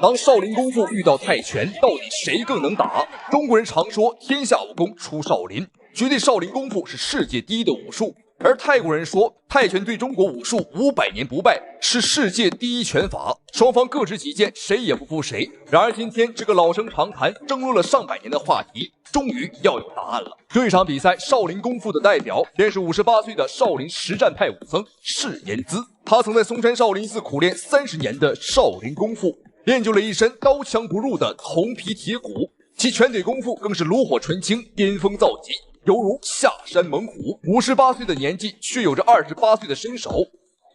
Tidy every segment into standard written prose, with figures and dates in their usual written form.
当少林功夫遇到泰拳，到底谁更能打？中国人常说天下武功出少林，觉得少林功夫是世界第一的武术，而泰国人说泰拳对中国武术500年不败，是世界第一拳法。双方各执己见，谁也不服谁。然而今天这个老生常谈、争论了上百年的话题，终于要有答案了。这场比赛，少林功夫的代表便是58岁的少林实战派武僧释延滋。他曾在嵩山少林寺苦练30年的少林功夫，练就了一身刀枪不入的铜皮铁骨，其拳腿功夫更是炉火纯青，巅峰造极，犹如下山猛虎。58岁的年纪，却有着28岁的身手，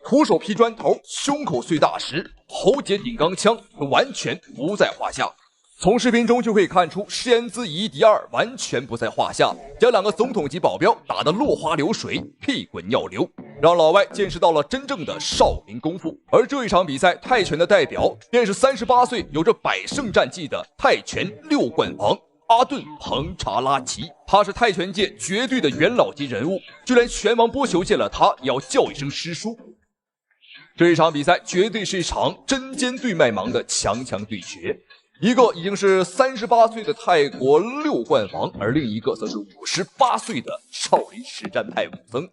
徒手劈砖头，胸口碎大石，喉结顶钢枪，完全不在话下。从视频中就可以看出，释延滋以1敌2完全不在话下，将2个总统级保镖打得落花流水，屁滚尿流，让老外见识到了真正的少林功夫。而这一场比赛，泰拳的代表便是38岁、有着100胜战绩的泰拳6冠王阿顿·彭查拉奇。他是泰拳界绝对的元老级人物，就连拳王波球见了他也要叫一声师叔。这一场比赛绝对是一场针尖对麦芒的强强对决。一个已经是38岁的泰国6冠王，而另一个则是58岁的少林实战派武僧。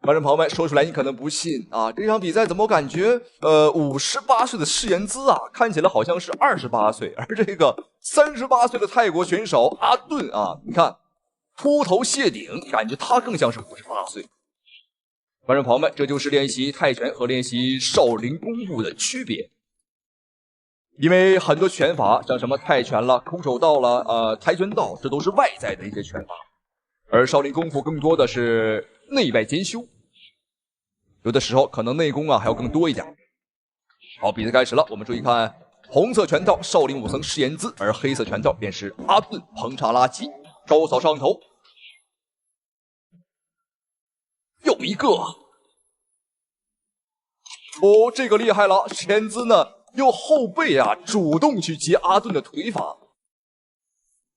观众朋友们，说出来你可能不信啊，这场比赛怎么感觉58岁的释延滋啊，看起来好像是28岁，而这个38岁的泰国选手阿顿啊，你看秃头谢顶，感觉他更像是58岁。观众朋友们，这就是练习泰拳和练习少林功夫的区别。因为很多拳法，像什么泰拳了、空手道了、跆拳道，这都是外在的一些拳法，而少林功夫更多的是内外兼修，有的时候可能内功啊还要更多一点。好，比赛开始了，我们注意看，红色拳套少林武僧释延滋，而黑色拳套便是阿顿·彭查拉奇，高扫上头，又一个，哦，这个厉害了，释延滋呢？用后背啊，主动去接阿顿的腿法。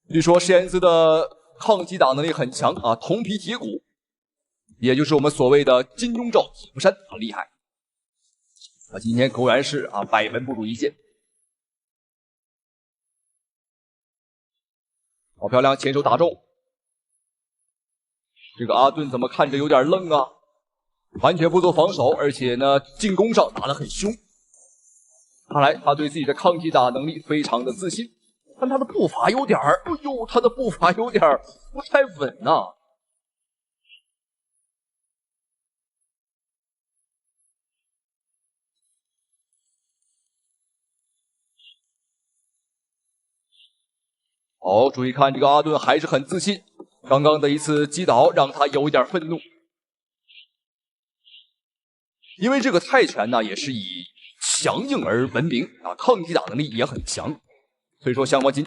据说释延滋的抗击打能力很强啊，铜皮铁骨，也就是我们所谓的金钟罩铁布衫，很厉害。啊，今天果然是啊，百闻不如一见。好漂亮，前手打中。这个阿顿怎么看着有点愣啊？完全不做防守，而且呢，进攻上打得很凶。看来他对自己的抗击打能力非常的自信，但他的步伐有点儿，哎呦，他的步伐有点儿不太稳呐。好，注意看这个阿顿还是很自信，刚刚的一次击倒让他有一点愤怒，因为这个泰拳呢也是以强硬而闻名啊，抗击打能力也很强。所以说双方今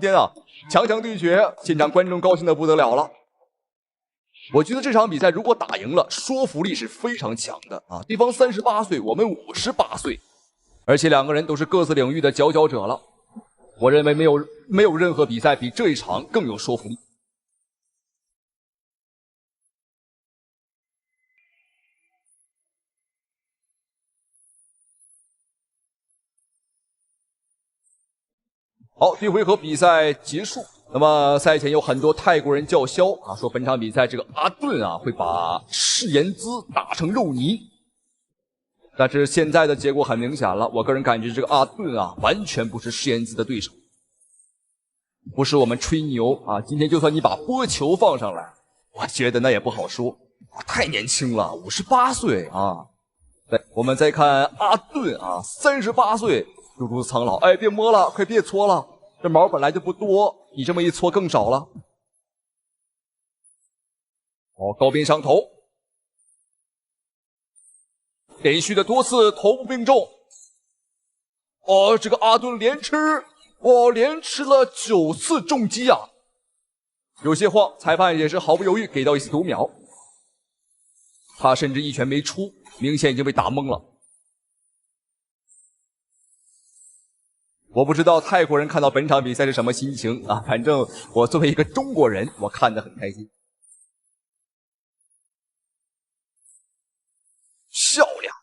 天啊强强对决，现场观众高兴的不得了了。我觉得这场比赛如果打赢了，说服力是非常强的啊！对方38岁，我们58岁，而且2个人都是各自领域的佼佼者了。我认为没有任何比赛比这一场更有说服力。好，第一回合比赛结束。那么赛前有很多泰国人叫嚣啊，说本场比赛这个阿顿啊会把释延滋打成肉泥。但是现在的结果很明显了，我个人感觉这个阿顿啊完全不是释延滋的对手。不是我们吹牛啊，今天就算你把波球放上来，我觉得那也不好说，太年轻了，58岁啊。对，我们再看阿顿啊，38岁，如此苍老。哎，别摸了，快别搓了，这毛本来就不多，你这么一搓更少了。哦，高边上头，连续的多次头部命中。哦，这个阿顿连吃，连吃了9次重击啊！有些晃，裁判也是毫不犹豫给到一次读秒。他甚至一拳没出，明显已经被打懵了。我不知道泰国人看到本场比赛是什么心情啊，反正我作为一个中国人，我看得很开心。漂亮！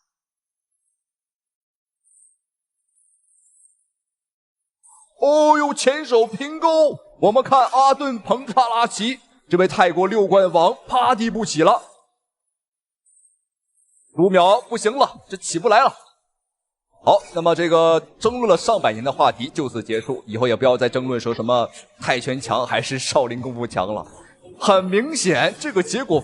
哦呦，前手平勾，我们看阿顿彭查拉奇，这位泰国6冠王趴地不起了。5秒不行了，这起不来了。好，那么这个争论了上百年的话题就此结束，以后也不要再争论说什么泰拳强还是少林功夫强了。很明显，这个结果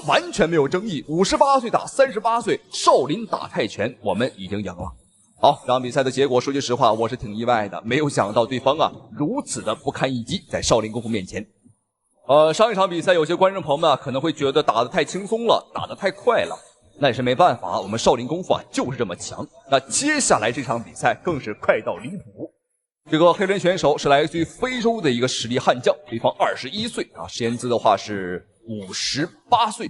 完全没有争议。58岁打38岁，少林打泰拳，我们已经赢了。好，这场比赛的结果，说句实话，我是挺意外的，没有想到对方啊如此的不堪一击，在少林功夫面前。上一场比赛，有些观众朋友们可能会觉得打得太轻松了，打得太快了，那也是没办法，我们少林功夫就是这么强。那接下来这场比赛更是快到离谱。这个黑人选手是来自于非洲的一个实力悍将，对方21岁啊，石岩姿的话是58岁。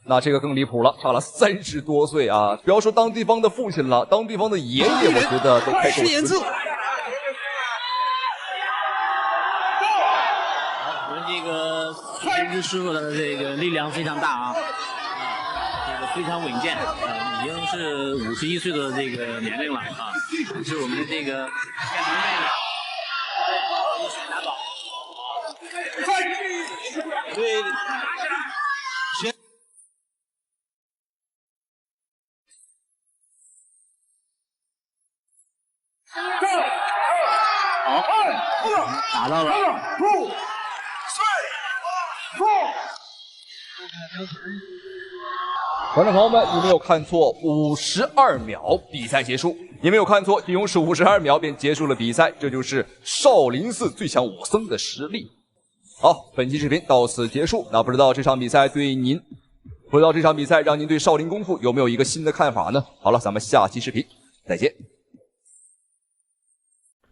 那这个更离谱了，差了30多岁啊！不要说当对方的父亲了，当对方的爷爷，我觉得都快够死。我们这个石岩姿师傅的这个力量非常大啊，这个非常稳健已经是51岁的这个年龄了啊，是我们的这个拿宝，对。好，打到了。观众朋友们，你没有看错，52秒比赛结束。你没有看错，仅用是52秒便结束了比赛，这就是少林寺最强武僧的实力。好，本期视频到此结束。那不知道这场比赛让您对少林功夫有没有一个新的看法呢？好了，咱们下期视频再见。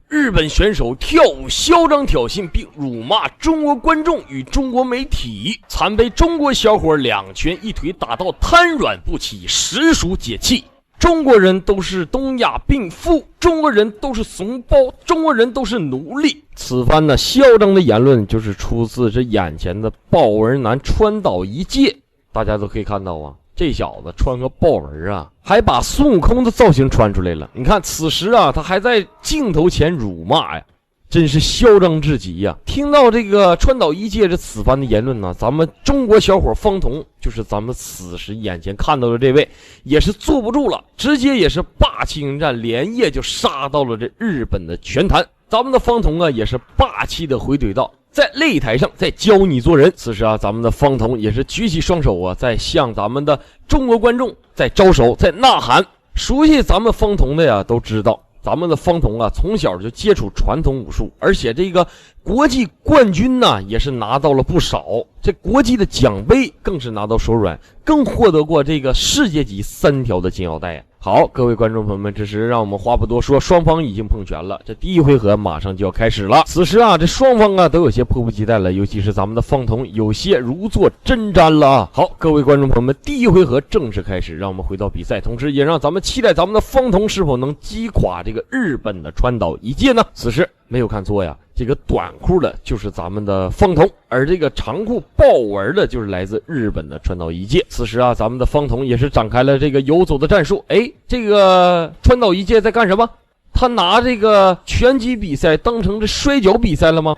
日本选手跳舞嚣张挑衅并辱骂中国观众与中国媒体，惨被中国小伙2拳1腿打到瘫软不起，实属解气。中国人都是东亚病夫，中国人都是怂包，中国人都是奴隶。此番呢嚣张的言论就是出自这眼前的豹纹男川岛一介，大家都可以看到啊，这小子穿个豹纹啊，还把孙悟空的造型穿出来了。你看此时啊，他还在镜头前辱骂呀，真是嚣张至极呀！听到这个川岛一介这此番的言论呢，咱们中国小伙方彤，就是咱们此时眼前看到的这位，也是坐不住了，直接也是霸气迎战，连夜就杀到了这日本的拳坛。咱们的方彤啊，也是霸气的回怼道：“在擂台上再教你做人。”此时啊，咱们的方彤也是举起双手啊，在向咱们的中国观众在招手，在呐喊。熟悉咱们方彤的呀，都知道咱们的方彤啊，从小就接触传统武术，而且这个国际冠军呢，也是拿到了不少。这国际的奖杯更是拿到手软，更获得过这个世界级3条的金腰带。好，各位观众朋友们，这时让我们话不多说，双方已经碰拳了，这第一回合马上就要开始了。此时啊，这双方啊都有些迫不及待了，尤其是咱们的方彤有些如坐针毡了啊。好，各位观众朋友们，第一回合正式开始，让我们回到比赛，同时也让咱们期待咱们的方彤是否能击垮这个日本的川岛一介呢？此时没有看错呀，这个短裤的就是咱们的方彤，而这个长裤豹纹的就是来自日本的川岛一介。此时啊，咱们的方彤也是展开了这个游走的战术。哎，这个川岛一介在干什么？他拿这个拳击比赛当成这摔跤比赛了吗？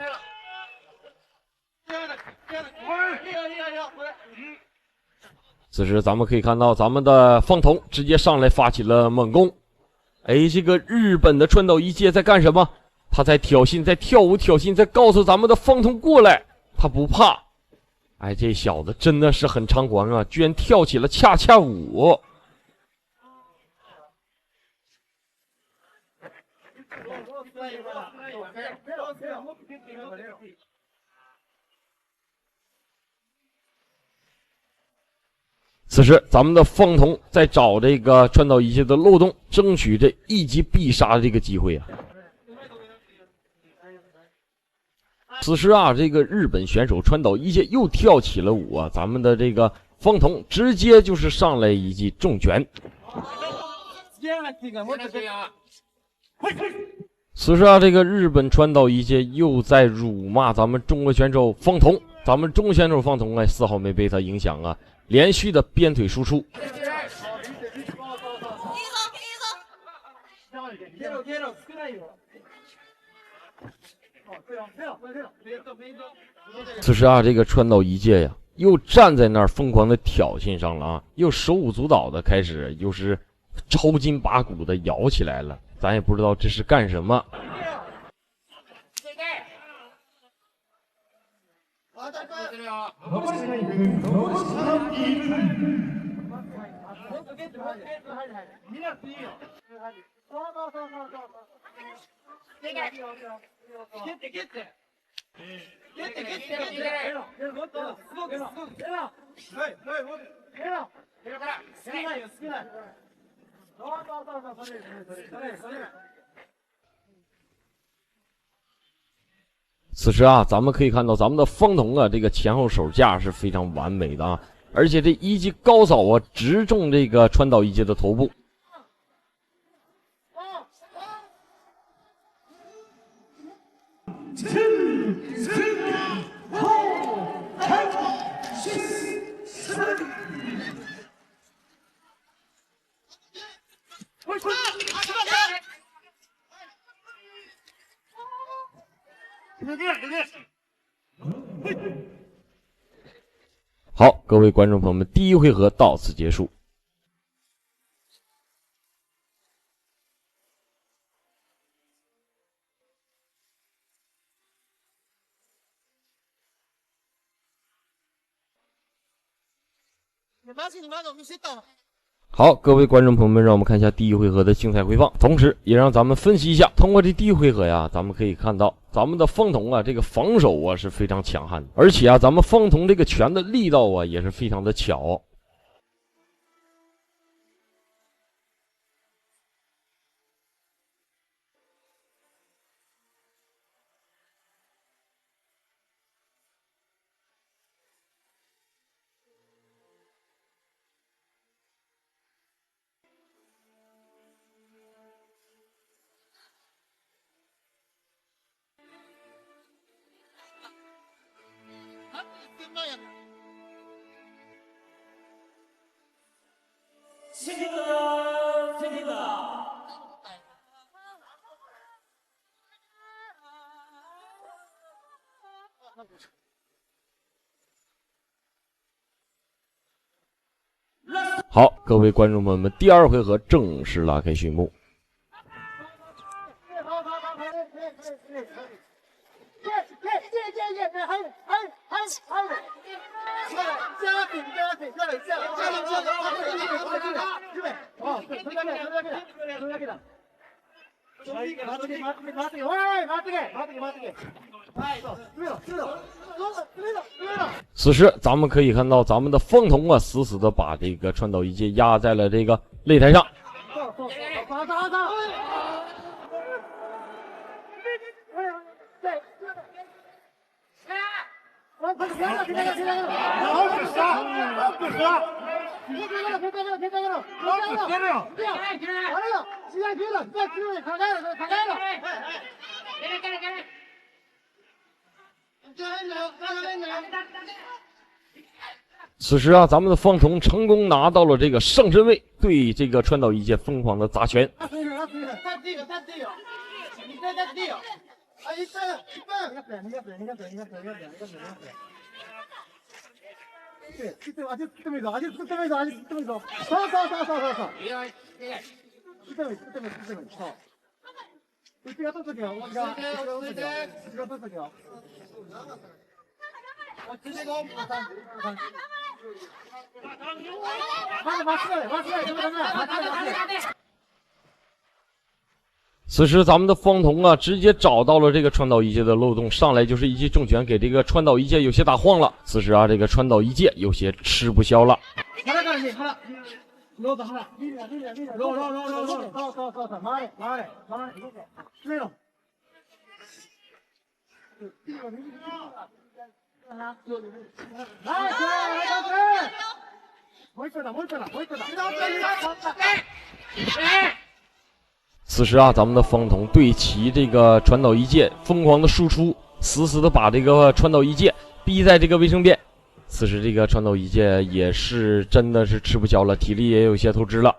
此时咱们可以看到，咱们的方彤直接上来发起了猛攻。哎，这个日本的川岛一介在干什么？他在挑衅，在跳舞挑衅，在告诉咱们的方彤过来，他不怕。哎，这小子真的是很猖狂啊，居然跳起了恰恰舞。此时咱们的方彤在找这个川岛一介的漏洞，争取这一击必杀的这个机会啊。此时啊，这个日本选手川岛一介又跳起了舞啊，咱们的这个方彤直接就是上来一记重拳。此时啊，这个日本川岛一介又在辱骂咱们中国选手方彤，咱们中国选手方彤啊，丝毫没被他影响啊，连续的鞭腿输出。此时啊，这个川岛一介呀，又站在那儿疯狂的挑衅上了啊，又手舞足蹈的开始，又是抽筋拔骨的摇起来了，咱也不知道这是干什么。此时啊，咱们可以看到咱们的方童啊，这个前后手架是非常完美的啊，而且这一击高扫啊，直中这个川岛一介的头部。好，各位观众朋友们，第一回合到此结束。好，各位观众朋友们，让我们看一下第一回合的精彩回放，同时也让咱们分析一下。通过这第一回合呀，咱们可以看到咱们的方童啊，这个防守啊是非常强悍的，而且啊，咱们方童这个拳的力道啊也是非常的巧。好，各位观众朋友们，第二回合正式拉开序幕。此时咱们可以看到咱们的方童啊，死死的把这个川岛一介压在了这个擂台上。此时啊，咱们的方童成功拿到了这个上身位，对这个川岛一介疯狂的砸拳。此时咱们的方童啊，直接找到了这个川岛一介的漏洞，上来就是一记重拳，给这个川岛一介有些打晃了。此时啊，这个川岛一介有些吃不消了。此时啊，咱们的方童对齐这个川岛一介疯狂的输出，死死的把这个川岛一介逼在这个卫生边。此时这个川岛一介也是真的是吃不消了，体力也有些透支了。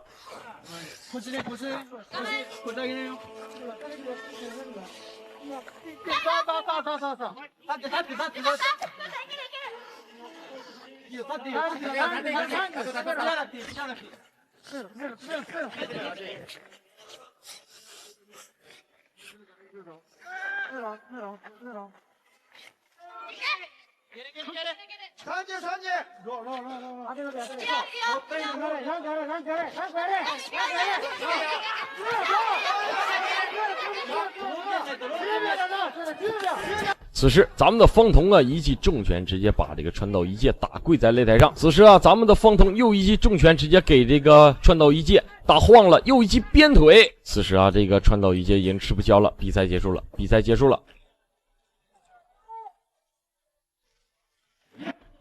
此时，咱们的方彤啊，一记重拳直接把这个川岛一介打跪在擂台上。此时啊，咱们的方彤又一记重拳直接给这个川岛一介打晃了，又一记鞭腿。此时啊，这个川岛一介已经吃不消了，比赛结束了，比赛结束了。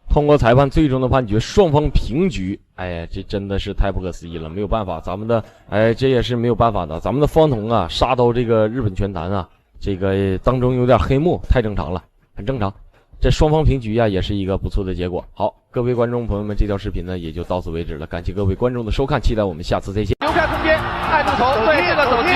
通过裁判最终的判决，双方平局。哎，这真的是太不可思议了，没有办法，咱们的这也是没有办法的。咱们的方彤啊，杀到这个日本拳坛啊，这个当中有点黑幕，太正常了，很正常。这双方平局啊，也是一个不错的结果。好，各位观众朋友们，这条视频呢也就到此为止了，感谢各位观众的收看，期待我们下次再见。留开空间，爱怒头，对这个手击，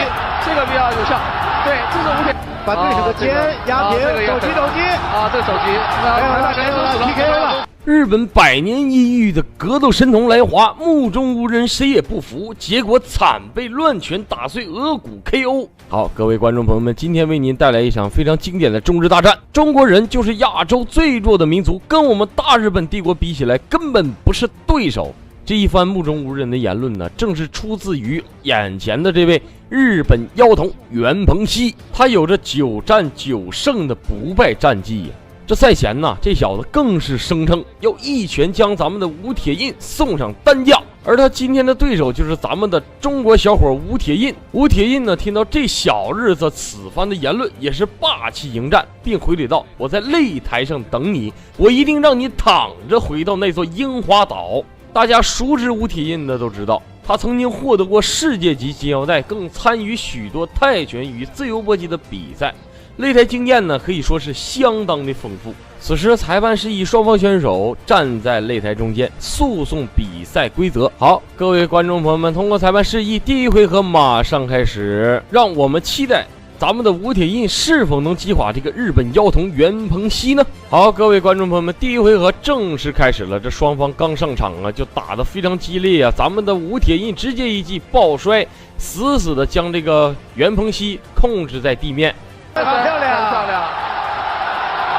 这个比较有效。对，这是无铁，把对手的肩压平，手击啊，这个手击，那 PK 了。日本百年一遇的格斗神童来华，目中无人，谁也不服，结果惨被乱拳打碎额骨 KO。好，各位观众朋友们，今天为您带来一场非常经典的中日大战。中国人就是亚洲最弱的民族，跟我们大日本帝国比起来，根本不是对手。这一番目中无人的言论呢，正是出自于眼前的这位日本妖童袁鹏熙，他有着9战9胜的不败战绩呀。这赛前呢，这小子更是声称要一拳将咱们的吴铁印送上担架，而他今天的对手就是咱们的中国小伙吴铁印。吴铁印呢，听到这小日子此番的言论，也是霸气迎战，并回怼道：“我在擂台上等你，我一定让你躺着回到那座樱花岛。”大家熟知吴铁印的都知道，他曾经获得过世界级金腰带，更参与许多泰拳与自由搏击的比赛。擂台经验呢，可以说是相当的丰富。此时裁判示意双方选手站在擂台中间，诉讼比赛规则。好，各位观众朋友们，通过裁判示意，第一回合马上开始，让我们期待咱们的吴铁印是否能击垮这个日本妖童袁鹏熙呢？好，各位观众朋友们，第一回合正式开始了。这双方刚上场啊，就打得非常激烈啊！咱们的吴铁印直接一记抱摔，死死的将这个袁鹏熙控制在地面。很漂亮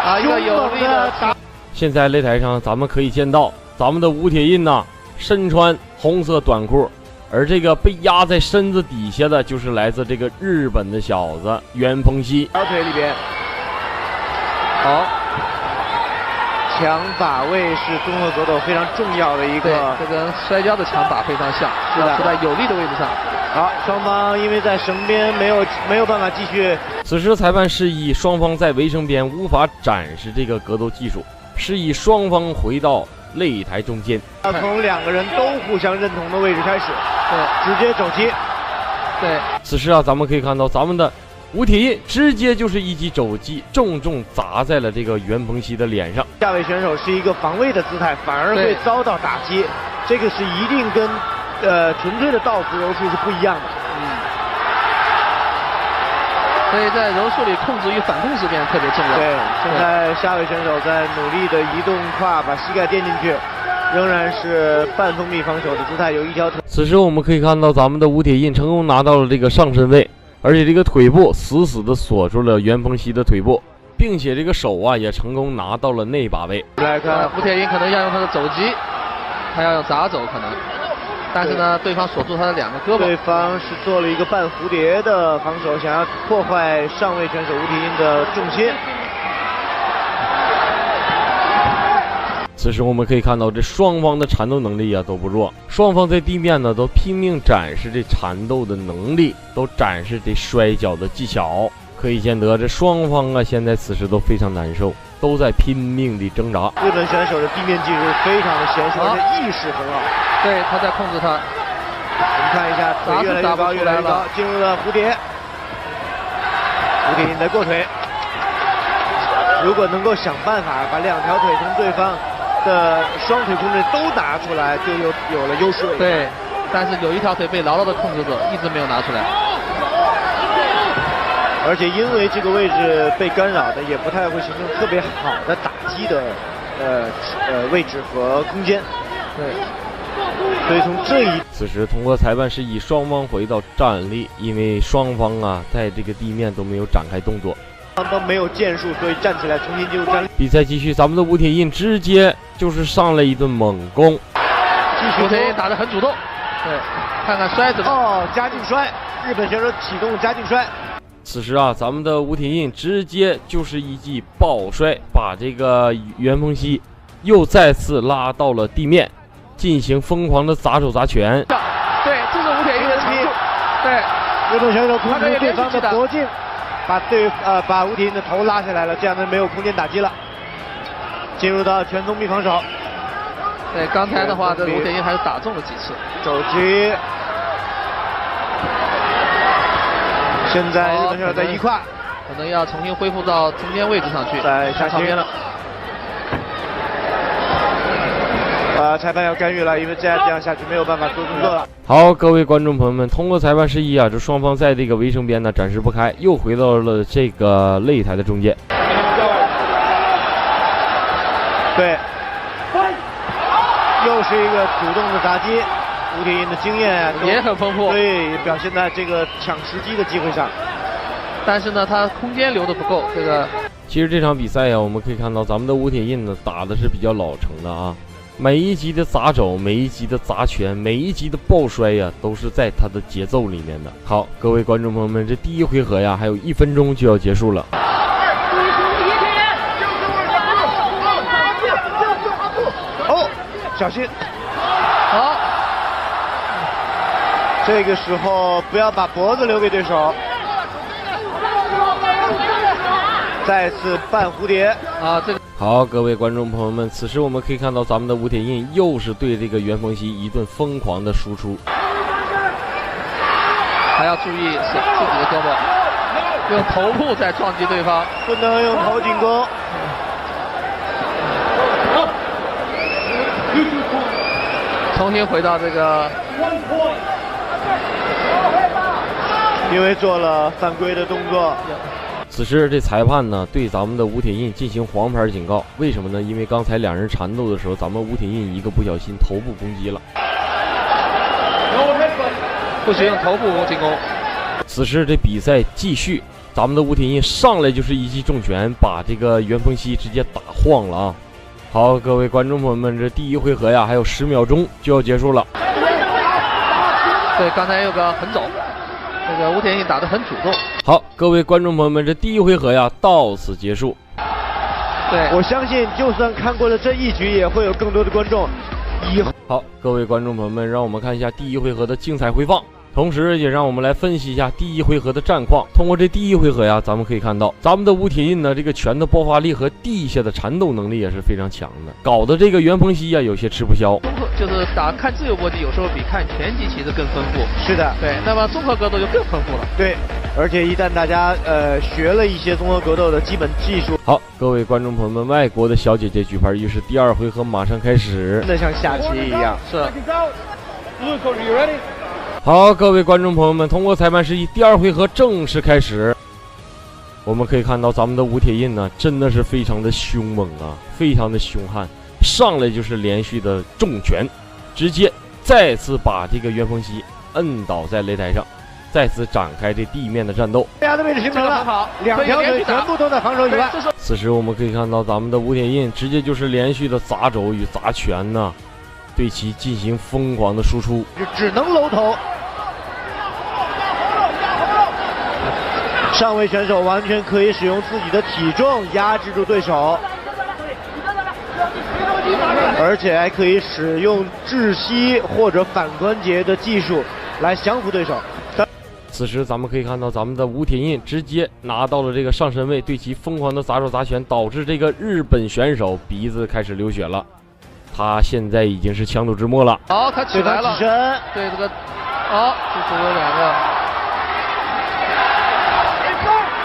啊！一个有力的打。现在擂台上咱们可以见到，咱们的吴铁印呐，身穿红色短裤，而这个被压在身子底下的就是来自这个日本的小子袁鹏熙。小腿里边，好，强把位是综合格斗非常重要的一个，这跟摔跤的强把非常像，是的，是在有力的位置上。好，双方因为在绳边没有办法继续。此时裁判示意双方在围绳边无法展示这个格斗技术，示意双方回到擂台中间。要从2个人都互相认同的位置开始，对，直接肘击。对，此时啊，咱们可以看到咱们的吴铁印直接就是一记肘击，重重砸在了这个袁鹏熙的脸上。下位选手是一个防卫的姿态，反而会遭到打击，这个是一定跟纯粹的倒伏柔术是不一样的。所以在柔术里控制与反控时变得特别重要。对，现在下位选手在努力的移动胯，把膝盖垫进去，仍然是半封闭防守的姿态，有一条腿。此时我们可以看到咱们的吴铁印成功拿到了这个上身位，而且这个腿部死死的锁住了袁鹏熙的腿部，并且这个手啊也成功拿到了内把位。来看吴铁印可能要用他的肘击，他要用砸肘可能。但是呢，对方锁住他的2个胳膊。对方是做了一个半蝴蝶的防守，想要破坏上位选手吴铁印的重心。此时我们可以看到，这双方的缠斗能力啊都不弱，双方在地面呢都拼命展示这缠斗的能力，都展示这摔跤的技巧。可以见得，这双方啊现在此时都非常难受，都在拼命地挣扎。日本选手的地面技术非常的娴熟，而且意识很好。对，他在控制他。我们看一下，腿越来越高，越来越高，进入了蝴蝶。吴铁印在过腿，如果能够想办法把2条腿从对方的双腿控制都拿出来，就有了优势。对，但是有一条腿被牢牢的控制着，一直没有拿出来。而且因为这个位置被干扰的，也不太会形成特别好的打击的位置和空间。对，所以从这一此时通过裁判示意双方回到站立，因为双方啊在这个地面都没有展开动作，都没有建树，所以站起来重新进入站立。比赛继续，咱们的吴铁印直接就是上了一顿猛攻，吴铁印打得很主动，对，看看摔怎么哦，加劲摔，日本选手启动加劲摔。此时啊，咱们的吴铁印直接就是一记抱摔，把这个袁鹏熙又再次拉到了地面，进行疯狂的砸手砸拳。对，这是吴铁印的长处。对，日本选手控制对方的脖颈，把吴铁印的头拉下来了，这样呢没有空间打击了，进入到全封闭防守。对，刚才的话，这吴铁印还是打中了几次。肘击。现在日本选手在一块，可能要重新恢复到中间位置上去，在下场边了。裁判要干预了，因为这样下去没有办法做动作了。好，各位观众朋友们，通过裁判示意啊，这双方在这个围绳边呢展示不开，又回到了这个擂台的中间。对，又是一个主动的砸击。吴铁印的经验也很丰富，对，表现在这个抢时机的机会上。但是呢，他空间留的不够。这个其实这场比赛呀，我们可以看到咱们的吴铁印呢打的是比较老成的啊，每一击的砸肘，每一击的砸拳，每一击的抱摔呀，都是在他的节奏里面的。好，各位观众朋友们，这第一回合呀，还有1分钟就要结束了。哦，小心！好。这个时候不要把脖子留给对手，再次半蝴蝶啊！这个好，各位观众朋友们，此时我们可以看到咱们的吴铁印又是对这个袁鹏熙一顿疯狂的输出，还要注意自己的胳膊，用头部在撞击对方，不能用头进攻。重新回到这个。因为做了犯规的动作，此时这裁判呢对咱们的吴铁印进行黄牌警告，为什么呢？因为刚才两人缠斗的时候，咱们吴铁印一个不小心头部攻击了，不许用头部进攻。此时这比赛继续，咱们的吴铁印上来就是一记重拳，把这个袁鹏熙直接打晃了啊！好，各位观众朋友们，这第一回合呀还有10秒钟就要结束了。对，刚才有个横肘。这个吴铁印打得很主动。好，各位观众朋友们，这第一回合呀到此结束。对，我相信就算看过了这一局，也会有更多的观众以后。好，各位观众朋友们，让我们看一下第一回合的精彩回放，同时也让我们来分析一下第一回合的战况。通过这第一回合呀，咱们可以看到咱们的吴铁印呢，这个拳的爆发力和地下的缠斗能力也是非常强的，搞得这个袁鹏熙呀有些吃不消。就是看自由搏击有时候比看拳击其实更丰富。是的，对，那么综合格斗就更丰富了。对，而且一旦大家学了一些综合格斗的基本技术。好，各位观众朋友们，外国的小姐姐举牌，于是第2回合马上开始，真的像下棋一样。是。好，各位观众朋友们，通过裁判示意，第2回合正式开始。我们可以看到咱们的吴铁印呢，真的是非常的凶猛啊，非常的凶悍，上来就是连续的重拳，直接再次把这个袁鹏熙摁倒在擂台上，再次展开这地面的战斗。大家的位置形成了，好，两条腿全部都在防守以外。此时我们可以看到咱们的吴铁印直接就是连续的砸肘与砸拳呢，对其进行疯狂的输出，只能搂头。上位选手完全可以使用自己的体重压制住对手，而且还可以使用窒息或者反关节的技术来降服对手。此时咱们可以看到咱们的吴铁印直接拿到了这个上身位，对其疯狂的砸手砸拳，导致这个日本选手鼻子开始流血了，他现在已经是强弩之末了。好，他起来了，起身，对这个，好，这是有2个。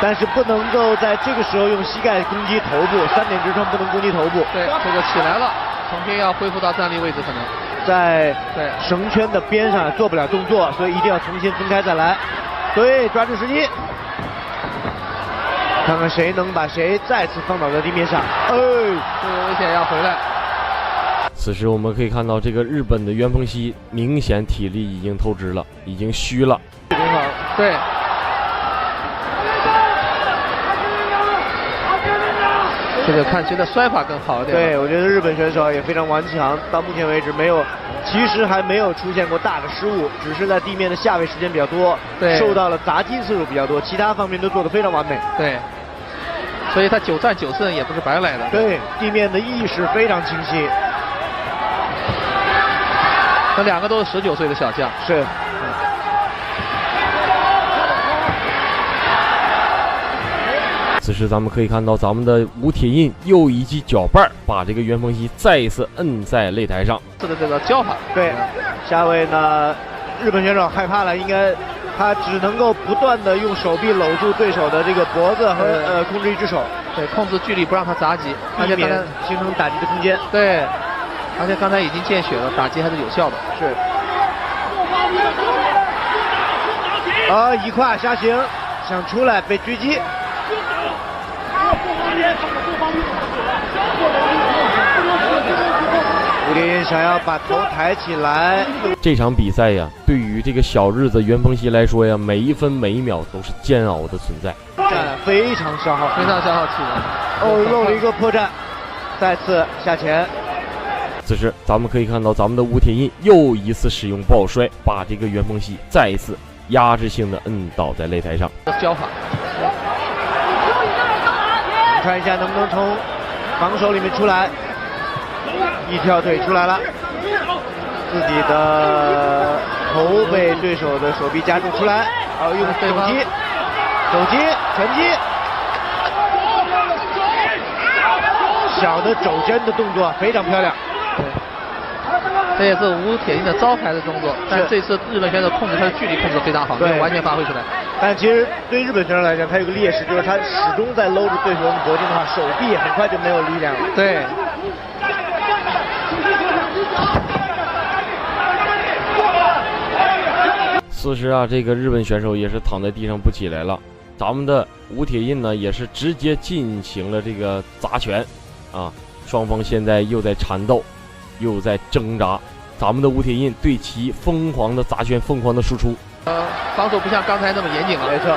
但是不能够在这个时候用膝盖攻击头部，3点支撑不能攻击头部。对，这个起来了，重新要恢复到站立位置，可能在绳圈的边上做不了动作，所以一定要重新分开再来。对，抓住时机。看看谁能把谁再次放倒在地面上。哎，这个危险要回来。此时我们可以看到，这个日本的袁鹏熙明显体力已经透支了，已经虚了。挺好，对。这个看谁的摔法更好一点。对，我觉得日本选手也非常顽强，到目前为止其实还没有出现过大的失误，只是在地面的下位时间比较多，对，受到了砸击次数比较多，其他方面都做得非常完美。对，所以他9战9胜也不是白来的。对，地面的意识非常清晰。那2个都是19岁的小将。是。此时咱们可以看到，咱们的吴铁印又一记脚绊把这个袁鹏熙再一次摁在擂台上。这个叫法。对，下位呢，日本选手害怕了，应该他只能够不断的用手臂搂住对手的这个脖子和控制一只手，对，控制距离不让他砸击，而且刚才形成打击的空间。对，而且刚才已经见血了，打击还是有效的。是。一胯下行，想出来被狙击。吴铁印想要把头抬起来。这场比赛呀，对于这个小日子袁鹏熙来说呀，每一分每一秒都是煎熬的存在，非常消耗，非常消耗体能。漏了一个破绽，再次下潜。此时咱们可以看到，咱们的吴铁印又一次使用抱摔，把这个袁鹏熙再一次压制性的摁倒在擂台上。教法。看一下能不能从防守里面出来，一跳腿出来了，自己的头被对手的手臂夹住出来，用手击、拳击，小的肘针的动作非常漂亮。这也是吴铁印的招牌的动作，但这次日本选手控制他的距离控制非常好，没有完全发挥出来。但其实对日本选手来讲，他有个劣势，就是他始终在搂住对手的脖颈的话，手臂很快就没有力量了。对。此时啊，这个日本选手也是躺在地上不起来了。咱们的吴铁印呢，也是直接进行了这个砸拳，双方现在又在缠斗，又在挣扎。咱们的吴铁印对其疯狂的砸拳，疯狂的输出。防守不像刚才那么严谨了。没错。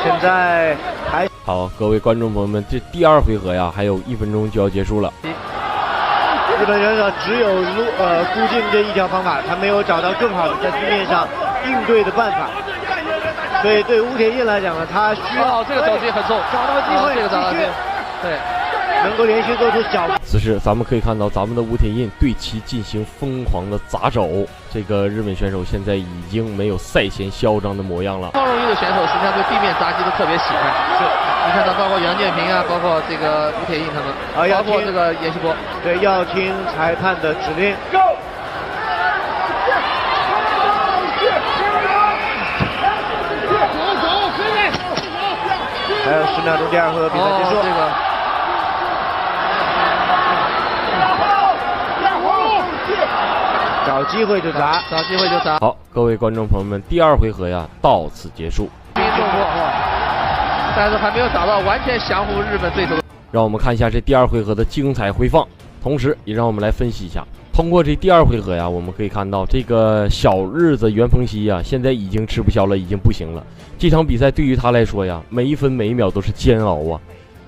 现在还好，各位观众朋友们，这第2回合呀，还有1分钟就要结束了。日本选手只有孤镜这一条方法，他没有找到更好的在地面上应对的办法。所以对吴铁印来讲呢，他需要这个肘击很重，找到机会，这个找到机会，对。能够连续做出小。此时咱们可以看到，咱们的吴铁印对其进行疯狂的砸肘，这个日本选手现在已经没有赛前嚣张的模样了。方荣玉的选手实际上对地面砸击都特别喜欢，是你看到包括杨建平啊，包括这个吴铁印他们，包括这个严希波，对，要听裁判的指令。还有10秒钟，第2回合比赛结束。找机会就砸，找机会就砸。好，各位观众朋友们，第2回合呀到此结束。但是还没有找到完全降服日本对手。让我们看一下这第2回合的精彩回放，同时也让我们来分析一下。通过这第2回合呀，我们可以看到这个小日子袁鹏熙呀，现在已经吃不消了，已经不行了。这场比赛对于他来说呀，每一分每一秒都是煎熬啊。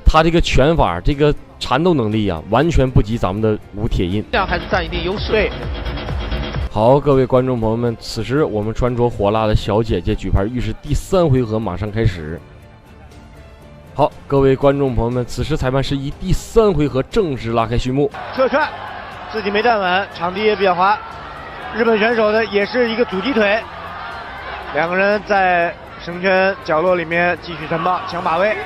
他这个拳法，这个缠斗能力啊，完全不及咱们的吴铁印，这样还是占一定优势。对。好，各位观众朋友们，此时我们穿着火辣的小姐姐举牌预示第3回合马上开始。好，各位观众朋友们，此时裁判示意第3回合正式拉开序幕。侧踹，自己没站稳，场地也比较滑。日本选手呢也是一个阻击腿，两个人在绳圈角落里面继续缠抱抢把位。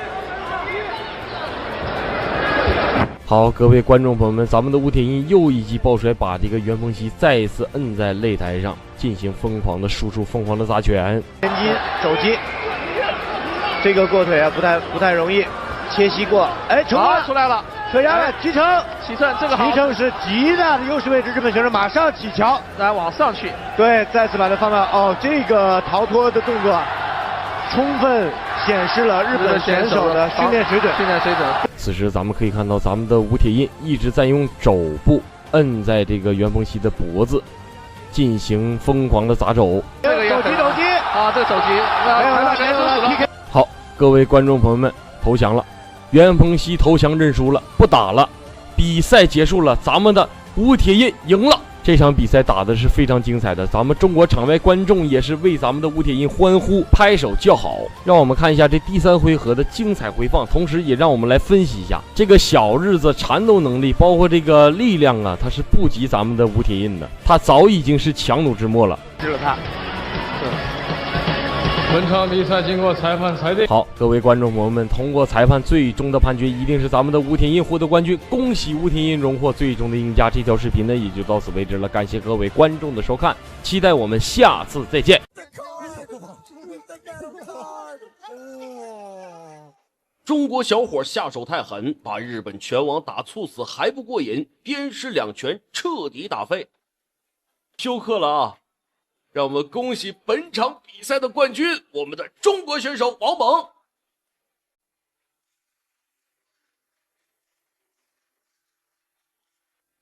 好，各位观众朋友们，咱们的吴铁印又一记抱摔，把这个袁鹏熙再一次摁在擂台上，进行疯狂的输出，疯狂的砸拳。前击、肘击，这个过腿啊不太容易，切膝过，哎，成功了，出来了，车压了齐成，齐成这个好，齐成是极大的优势位置，日本选手马上起桥，来往上去，对，再次把它放到哦，这个逃脱的动作，充分显示了日本选手的训练水准。此时咱们可以看到，咱们的吴铁印一直在用肘部摁在这个袁鹏熙的脖子，进行疯狂的砸肘。这个手击啊，这个手击，没有了。好，各位观众朋友们，投降了。袁鹏熙投降认输了，不打了，比赛结束了，咱们的吴铁印赢了。这场比赛打的是非常精彩的，咱们中国场外观众也是为咱们的吴铁印欢呼拍手叫好。让我们看一下这第3回合的精彩回放，同时也让我们来分析一下这个小日子缠斗能力，包括这个力量啊，他是不及咱们的吴铁印的，他早已经是强弩之末了。吃了他。本场比赛经过裁判裁定，好，各位观众朋友们，通过裁判最终的判决，一定是咱们的吴铁印获得冠军，恭喜吴铁印荣获最终的赢家。这条视频呢也就到此为止了，感谢各位观众的收看，期待我们下次再见。中国小伙下手太狠，把日本拳王打猝死还不过瘾，鞭尸2拳彻底打废。休克了啊！让我们恭喜本场比赛的冠军，我们的中国选手王猛。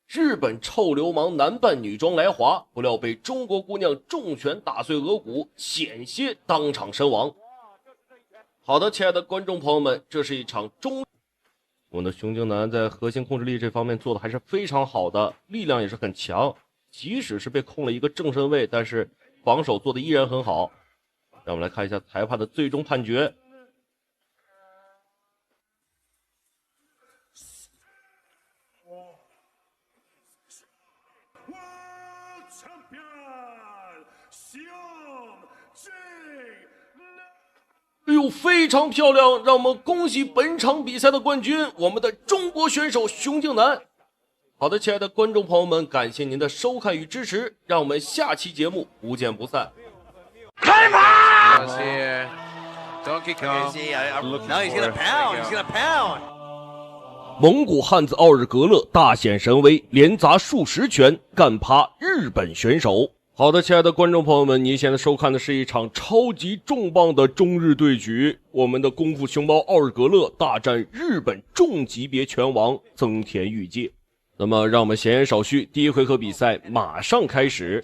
日本臭流氓男扮女装来华，不料被中国姑娘重拳打碎额骨，险些当场身亡。好的，亲爱的观众朋友们，这是一场我们的熊静南在核心控制力这方面做的还是非常好的，力量也是很强，即使是被控了一个正身位，但是防守做的依然很好。让我们来看一下裁判的最终判决。哎呦，非常漂亮！让我们恭喜本场比赛的冠军，我们的中国选手熊静南。好的，亲爱的观众朋友们，感谢您的收看与支持，让我们下期节目不见不散。开跑！蒙古汉子奥尔格勒大显神威，连砸数10拳，干趴日本选手。好的，亲爱的观众朋友们，您现在收看的是一场超级重磅的中日对局，我们的功夫熊猫奥尔格勒大战日本重级别拳王增田裕介。那么让我们闲言少叙，第1回合比赛马上开始。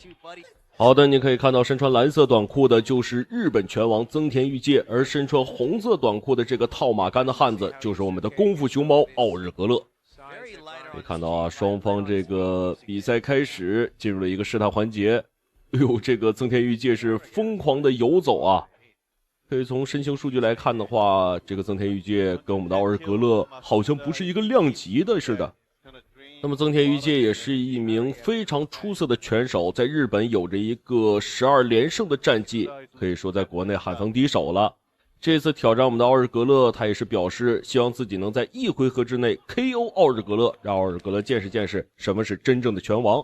好的，你可以看到身穿蓝色短裤的就是日本拳王增田裕介，而身穿红色短裤的这个套马杆的汉子就是我们的功夫熊猫奥尔格勒。可以看到啊，双方这个比赛开始进入了一个试探环节。哎呦，这个增田裕介是疯狂的游走啊！可以从身形数据来看的话，这个增田裕介跟我们的奥尔格勒好像不是一个量级的似的。那么增田裕介也是一名非常出色的拳手，在日本有着一个12连胜的战绩，可以说在国内罕逢敌手了。这次挑战我们的奥尔格勒，他也是表示希望自己能在1回合之内 KO 奥尔格勒，让奥尔格勒见识见识什么是真正的拳王。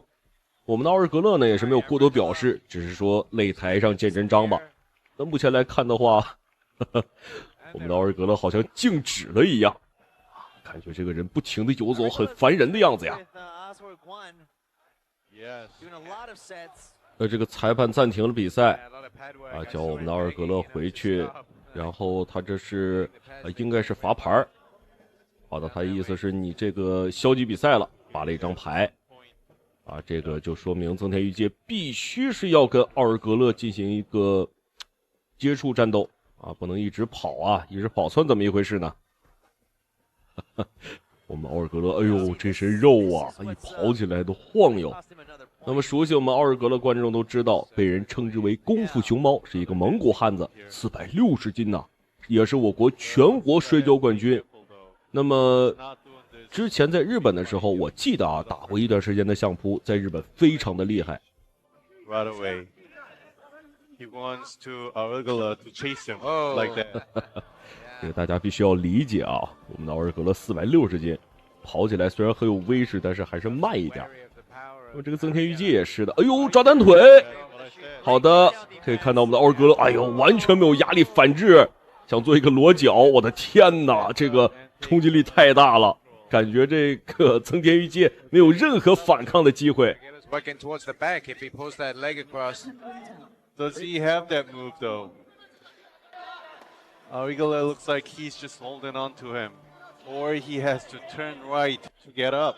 我们的奥尔格勒呢也是没有过多表示，只是说擂台上见真章吧。那目前来看的话，我们的奥尔格勒好像静止了一样，感觉这个人不停的游走，很烦人的样子呀。这个裁判暂停了比赛啊，叫我们的奥尔格勒回去，然后他这是应该是罚牌。好的，他的意思是你这个消极比赛了，发了一张牌。啊，这个就说明增田裕介必须是要跟奥尔格勒进行一个接触战斗啊，不能一直跑啊，一直跑算怎么一回事呢？我们奥尔格勒，哎呦，这身肉啊，一跑起来都晃悠。那么熟悉我们奥尔格勒观众都知道，被人称之为功夫熊猫，是一个蒙古汉子，460斤呐，也是我国全国摔跤冠军。那么之前在日本的时候，我记得啊，打过一段时间的相扑，在日本非常的厉害。Right away, he wants to Arugula to chase him like that. 这个大家必须要理解啊，我们的奥尔格勒460斤，跑起来虽然很有威势，但是还是慢一点。那么这个增田裕介也是的，哎呦，抓单腿。好的，可以看到我们的奥尔格勒，哎呦，完全没有压力反制，想做一个裸脚，我的天哪，这个冲击力太大了。感觉这个增田裕介没有任何反抗的机会。Working towards the back if he pulls that leg across. Does he have that move though? Aurigala looks like he's just holding on to him, or he has to turn right to get up.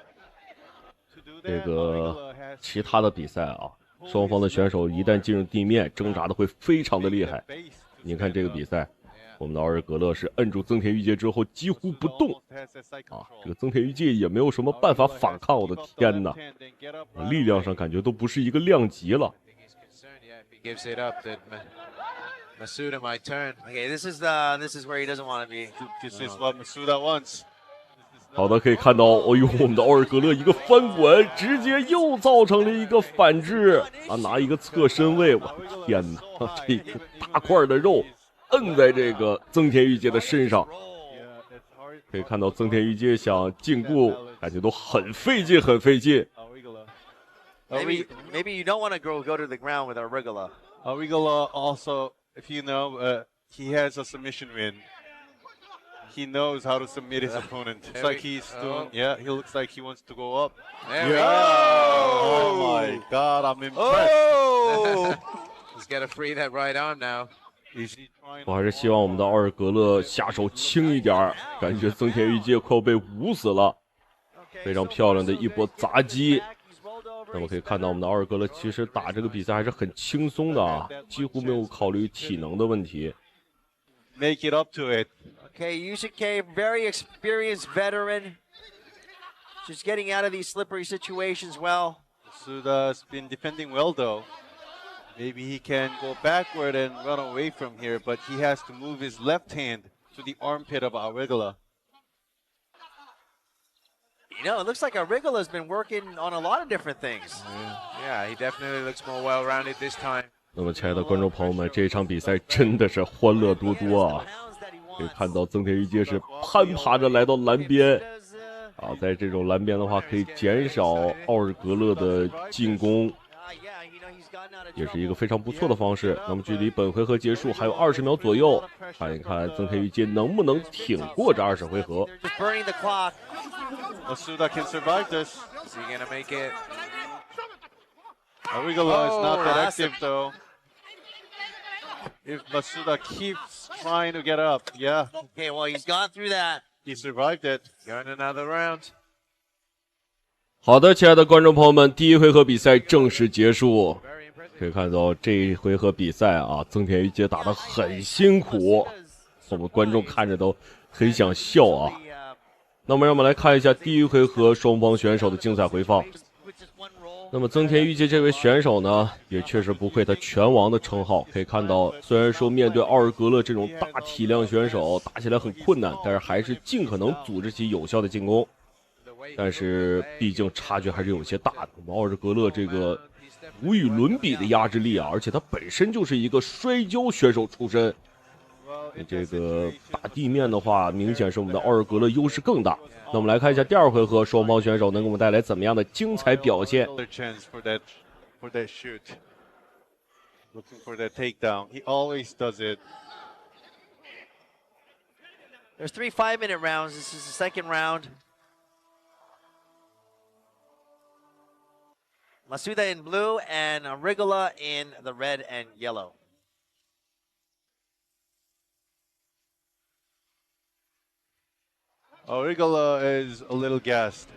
这个其他的比赛啊，双方的选手一旦进入地面，挣扎的会非常的厉害。你看这个比赛，我们的奥尔格勒是摁住增田裕介之后几乎不动啊，这个增田裕介也没有什么办法反抗。我的天哪，力量上感觉都不是一个量级了。Masuda might turn. Okay, this is where he doesn't want to be. This is what Masuda wants. 好的，可以看到，哦呦，我们的奥尔格勒一个翻滚，直接又造成了一个反制啊，拿一个侧身位，我的天哪，这个大块的肉摁在这个增田裕介的身上。可以看到增田裕介想禁锢，感觉都很费劲，很费劲。Maybe you don't want to go to the ground with Aurigala. Aurigala also, if you know, he has a submission win. He knows how to submit his opponent. It's like he's doing, yeah, he looks like he wants to go up. There we go. Oh my God, I'm impressed. Oh! He's got to free that right arm now. 我还是希望我们的奥尔格勒下手轻一点，感觉增田裕介快要被捂死了。非常漂亮的一波砸击。那么可以看到，我们的奥尔格勒其实打这个比赛还是很轻松的啊，几乎没有考虑体能的问题。Make it up to it. Okay, Yusuke, very experienced veteran. Just getting out of these slippery situations well. Masuda's been defending well though. Maybe he can go backward and run away from here, but he has to move his left hand to the armpit of Aurigala. You know, it looks like Aurigala's been working on a lot of different things. Yeah, he definitely looks more well-rounded this time. 那么，亲爱的观众朋友们，这场比赛真的是欢乐多多啊！可以看到增田裕介是攀爬着来到蓝边，啊，在这种蓝边的话，可以减少奥尔格勒的进攻，也是一个非常不错的方式。那么，距离本回合结束还有20秒左右，看一看增田裕介能不能挺过这20回合。Masuda can survive this. Is he gonna make it? Aurigala is not that active though. If Masuda keeps trying to get up, yeah. Okay, well, he's gone through that. He survived it. Going another round. 好的，亲爱的观众朋友们，第一回合比赛正式结束。可以看到这一回合比赛啊，增田裕介打得很辛苦，我们观众看着都很想笑啊。那么让我们来看一下第一回合双方选手的精彩回放。那么增田裕介这位选手呢，也确实不愧他拳王的称号。可以看到，虽然说面对奥尔格勒这种大体量选手打起来很困难，但是还是尽可能组织起有效的进攻。但是毕竟差距还是有些大的。我们奥尔格勒这个无与伦比的压制力啊，而且他本身就是一个摔跤选手出身。这个打地面的话，明显是我们的奥尔格勒优势更大。那我们来看一下第二回合，双方选手能给我们带来怎么样的精彩表现。 Looking for that takedown. He always does it. There's 3 5-minute rounds. This is the second round. Masuda in blue and Aurigala in the red and yellow. Aurigala is a little gassed.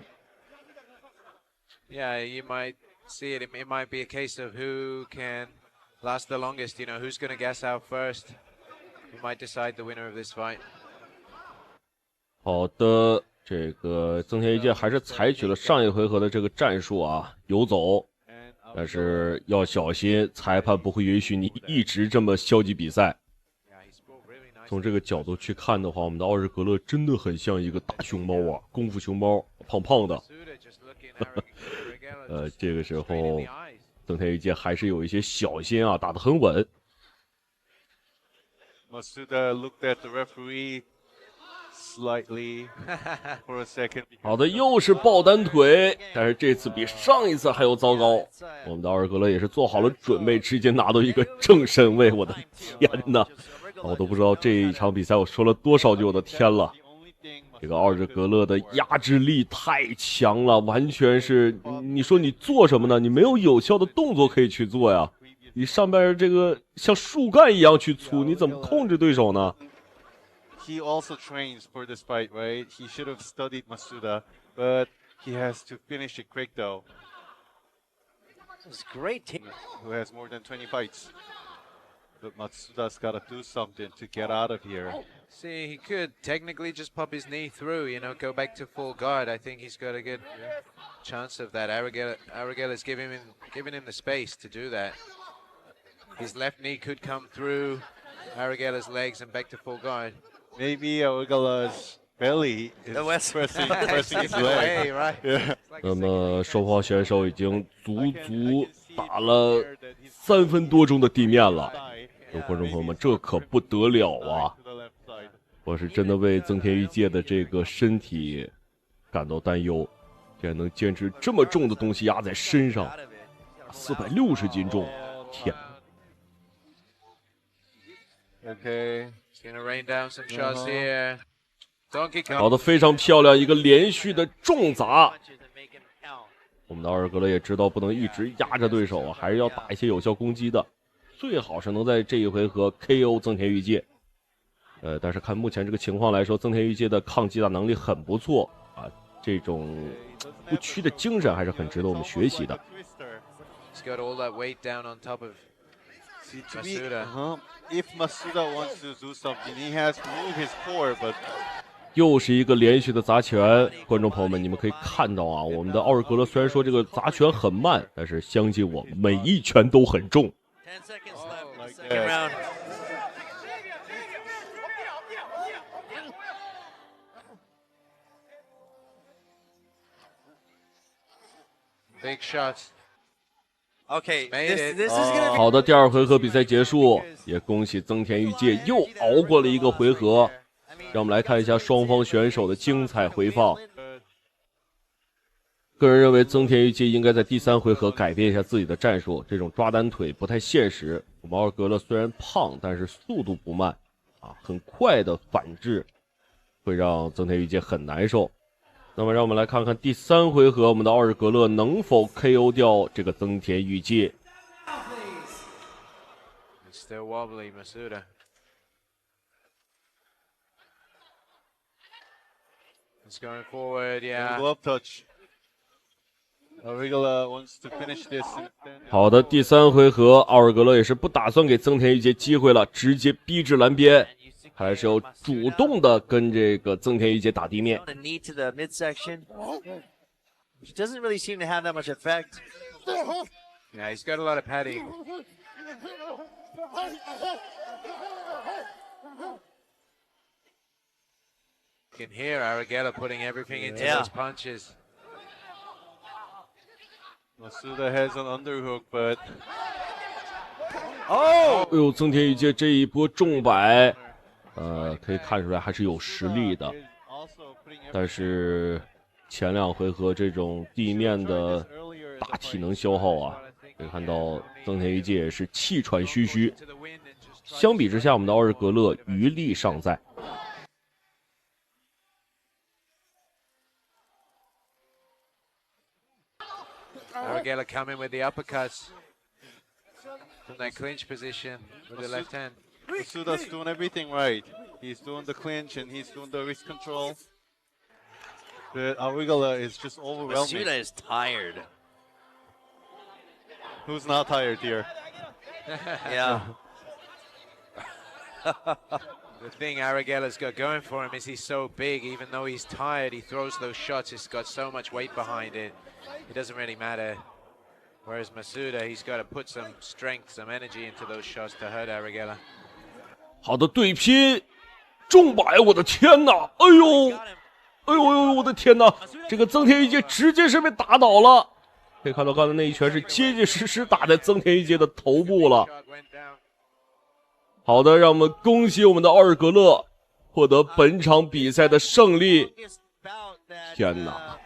Yeah, you might see it. It might be a case of who can last the longest. You know, who's going to gas out first. Who might decide the winner of this fight. 好的，这个增田裕介还是采取了上一回合的这个战术啊，游走。但是要小心，裁判不会允许你一直这么消极比赛。从这个角度去看的话，我们的奥尔格勒真的很像一个大熊猫啊，功夫熊猫，胖胖的。这个时候增田裕介还是有一些小心啊，打得很稳。Masuda looked at the referee slightly for a second. 好的，又是抱单腿，但是这次比上一次还要糟糕。我们的奥尔格勒也是做好了准备，直接拿到一个正身位。我的天哪！我都不知道这一场比赛我说了多少句我的天了。这个奥尔格勒的压制力太强了，完全是你说你做什么呢？你没有有效的动作可以去做呀，你上边这个像树干一样去粗，你怎么控制对手呢？ He also trains for this fight, right? He should have studied Masuda, but he has to finish it quick though. It's great team. Who has more than 20 fights. But Matsuda's got to do something to get out of here. See, he could technically just pop his knee through, you know, go back to full guard. I think he's got a good chance of that. Aragella's giving him the space to do that. His left knee could come through Aragella's legs and back to full guard. Maybe Aragella's belly is pressing his leg. Right? Yeah. 那么双方选手已经足足打了3分多钟的地面了。观众朋友们，这可不得了啊！我是真的为增田裕介的这个身体感到担忧，竟然能坚持这么重的东西压在身上，460斤重，天！ Okay. He's gonna rain down some shots here. Donkey Kong. 搞得非常漂亮，一个连续的重砸。我们的奥尔格勒也知道不能一直压着对手啊，还是要打一些有效攻击的，最好是能在这一回合 KO 增田裕介。但是看目前这个情况来说，增田裕介的抗击打能力很不错啊，这种不屈的精神还是很值得我们学习的。He's got all that weight down on top of Masuda. If Masuda wants to do something, he has to move his core, but 又是一个连续的砸拳，观众朋友们，你们可以看到啊，我们的奥尔格勒虽然说这个砸拳很慢，但是相信我，每一拳都很重。10 seconds left. Second round. Big shots. Okay, Made this is gonna be 好的，第2回合比赛结束，也恭喜增田裕介又熬过了一个回合。让我们来看一下双方选手的精彩回放。个人认为，增田裕介应该在第3回合改变一下自己的战术，这种抓单腿不太现实。我们奥尔格勒虽然胖，但是速度不慢啊，很快的反制会让增田裕介很难受。那么让我们来看看第3回合，我们的奥尔格勒能否 KO 掉这个增田裕介。 Still wobbly, Masuda. He's going forward, yeah. glove touch. Aragelela wants to finish this. 好的，第3回合，奥尔格勒也是不打算给增田裕介机会了，直接逼至蓝边，还是要主动的跟这个增田裕介打地面。 the knee to the midsection, which doesn't really seem to have that much effect. Yeah, he's got a lot of padding. You can hear Aragelela putting everything into those punches. Masuda has an underhook, but 哎呦，增田裕介这一波重摆，可以看出来还是有实力的。但是前2回合这种地面的大体能消耗啊，可以看到增田裕介也是气喘吁吁。相比之下，我们的奥尔格勒余力尚在。 Aragelela coming with the uppercuts from that clinch position with the left hand. Masuda's doing everything right. He's doing the clinch and he's doing the wrist control. But Aragelela is just overwhelming. Masuda is tired. Who's not tired here? Yeah. The thing Aragella's got going for him is he's so big, even though he's tired, he throws those shots, he's got so much weight behind it, it doesn't really matter. Whereas Masuda, he's got to put some strength, some energy into those shots to hurt Aragelela. 好的对拼，重摆，我的天哪！哎呦，哎呦呦，我的天哪！这个增田裕介直接是被打倒了。可以看到刚才那一拳是结结实实打在增田裕介的头部了。好的，让我们恭喜我们的奥尔格勒获得本场比赛的胜利。天哪，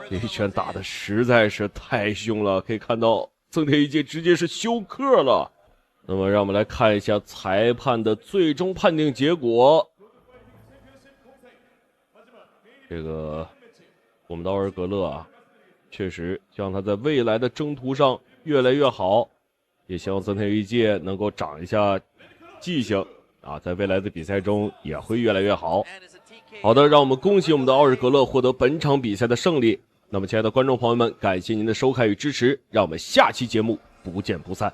这一拳打的实在是太凶了，可以看到增田裕介直接是休克了。那么让我们来看一下裁判的最终判定结果。这个我们的奥尔格勒啊，确实希望他在未来的征途上越来越好，也希望泽田裕介能够长一下记性啊，在未来的比赛中也会越来越好。好的，让我们恭喜我们的奥尔格勒获得本场比赛的胜利。那么，亲爱的观众朋友们，感谢您的收看与支持，让我们下期节目不见不散。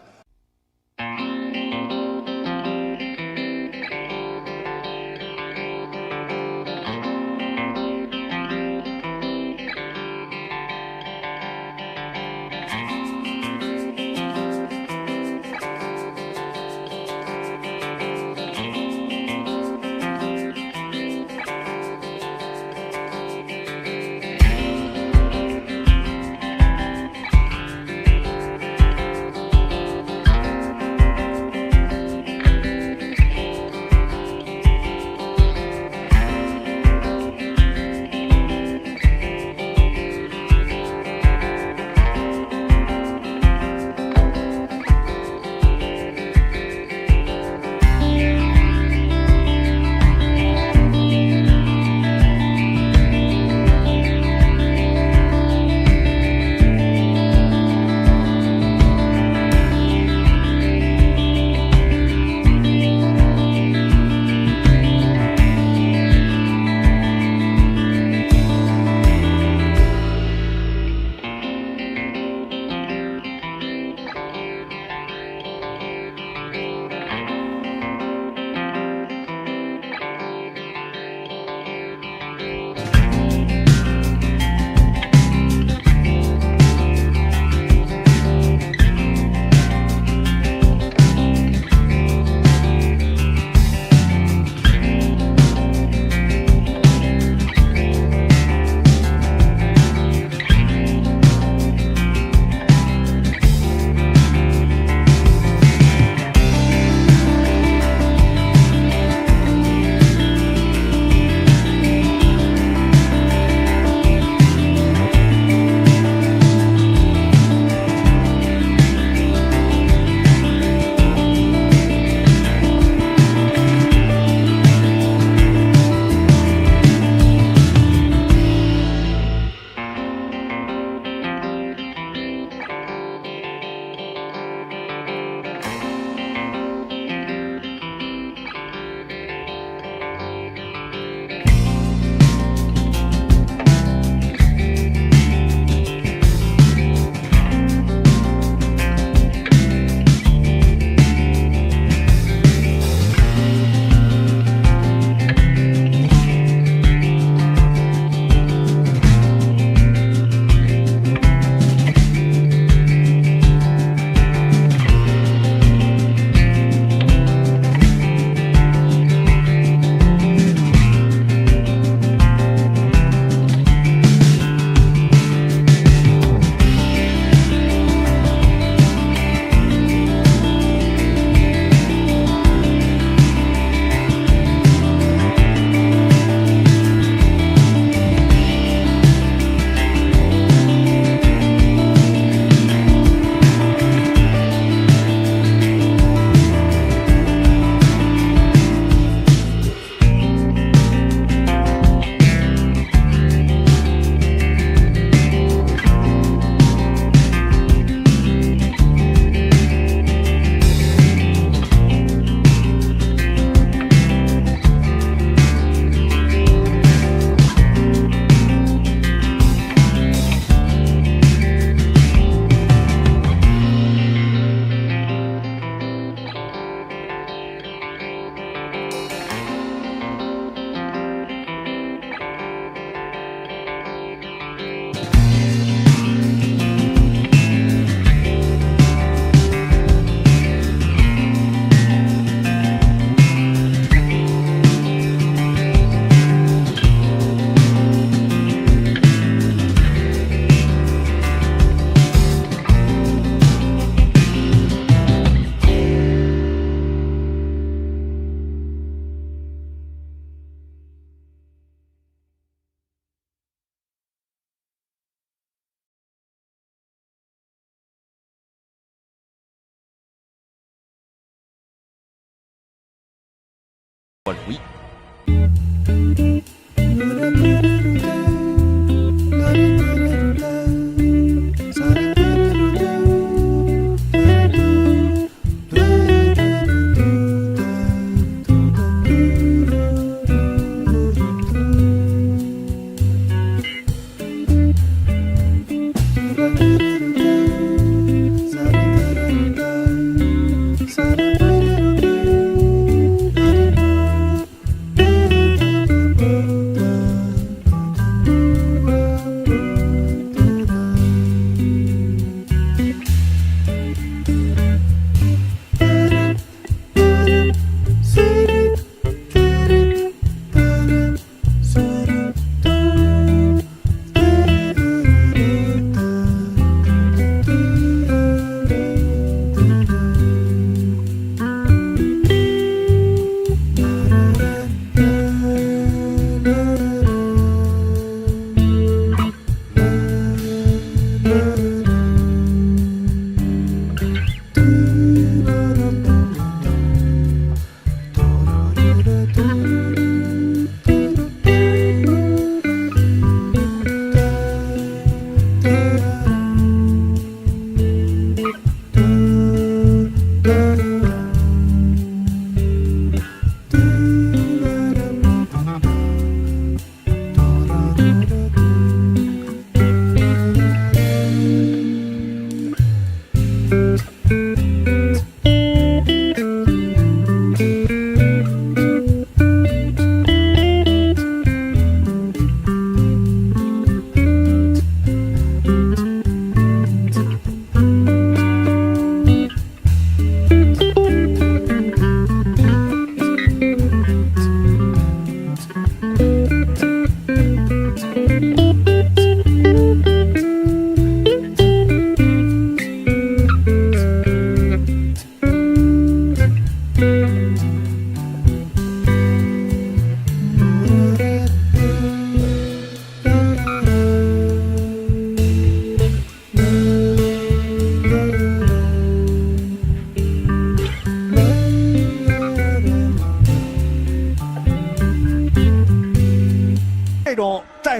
万如意。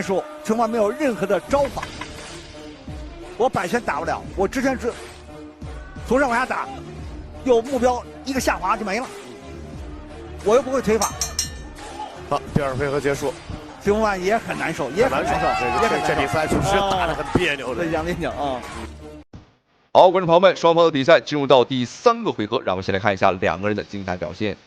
战术，陈焕没有任何的招法。我摆拳打不了，我直拳是从上往下打，有目标一个下滑就没了。我又不会腿法。好，第2回合结束。崔洪万也很难受，也很难受。这比赛确实打得很别扭的。杨连讲啊。好，观众朋友们，双方的比赛进入到第3个回合，让我们先来看一下2个人的精彩表现。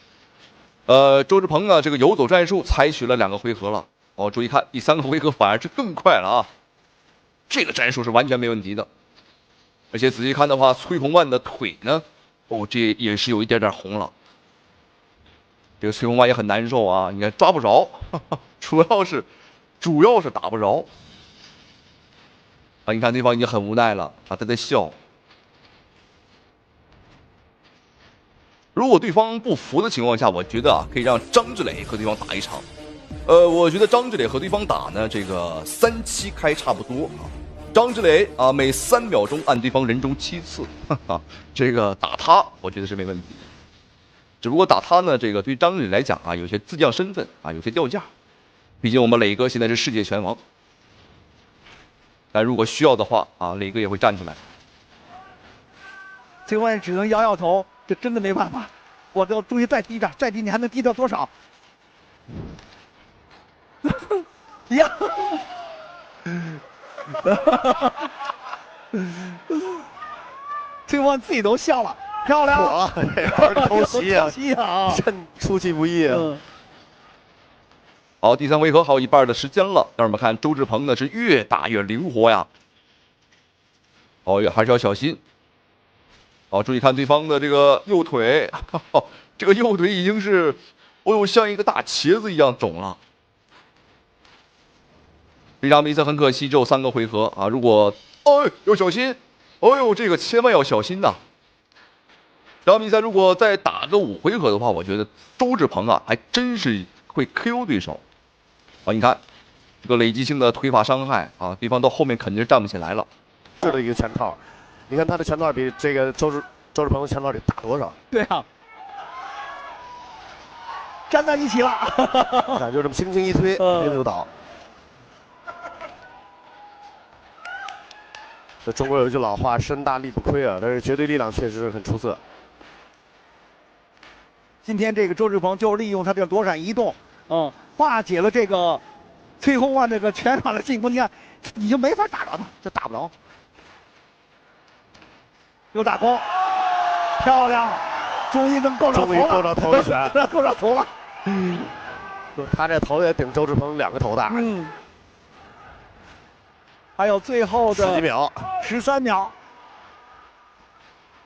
周志鹏呢，这个游走战术采取了2个回合了。哦，注意看，第3个回合反而是更快了啊！这个战术是完全没问题的。而且仔细看的话，崔洪万的腿呢，哦，这也是有一点点红了。这个崔洪万也很难受啊，你看抓不着，主要是打不着。啊，你看对方已经很无奈了啊，他在笑。如果对方不服的情况下，我觉得啊，可以让张志磊和对方打一场。我觉得张志磊和对方打呢，这个3期开差不多啊。张志磊啊，每3秒钟按对方人中7次，这个打他，我觉得是没问题。只不过打他呢，这个对张志磊来讲啊，有些自降身份啊，有些掉价。毕竟我们磊哥现在是世界拳王。但如果需要的话啊，磊哥也会站出来。崔洪万只能摇摇头，这真的没办法。我都注意再低点，再低你还能低到多少？呀！崔洪万自己都笑了，漂亮！哇，偷袭啊！真出其不意啊！好，第3回合还有一半的时间了，让我们看周志鹏呢是越打越灵活呀。哦，还是要小心。好，注意看对方的这个右腿，这个右腿已经是，哦呦，像一个大茄子一样肿了。这场比赛很可惜，只有3个回合啊！如果，哎，要小心，哎呦，这个千万要小心呐！这场比赛如果再打个5回合的话，我觉得周志鹏啊，还真是会 KO 对手。啊，你看这个累积性的腿法伤害啊，对方到后面肯定是站不起来了。是的一个拳套，你看他的拳套比这个周志鹏的拳套得大多少？对啊，粘在一起了。看就这么轻轻一推，没就倒。这中国有一句老话，身大力不亏啊，但是绝对力量确实很出色。今天这个周志鹏就利用他这个躲闪移动，化解了这个崔洪万这个拳法的进攻。你看，你就没法打着他，这打不着。又打空，漂亮，终于能够着头了，终于够着头了，够着头了。他这头也顶周志鹏2个头大。还有最后的10几秒，13秒，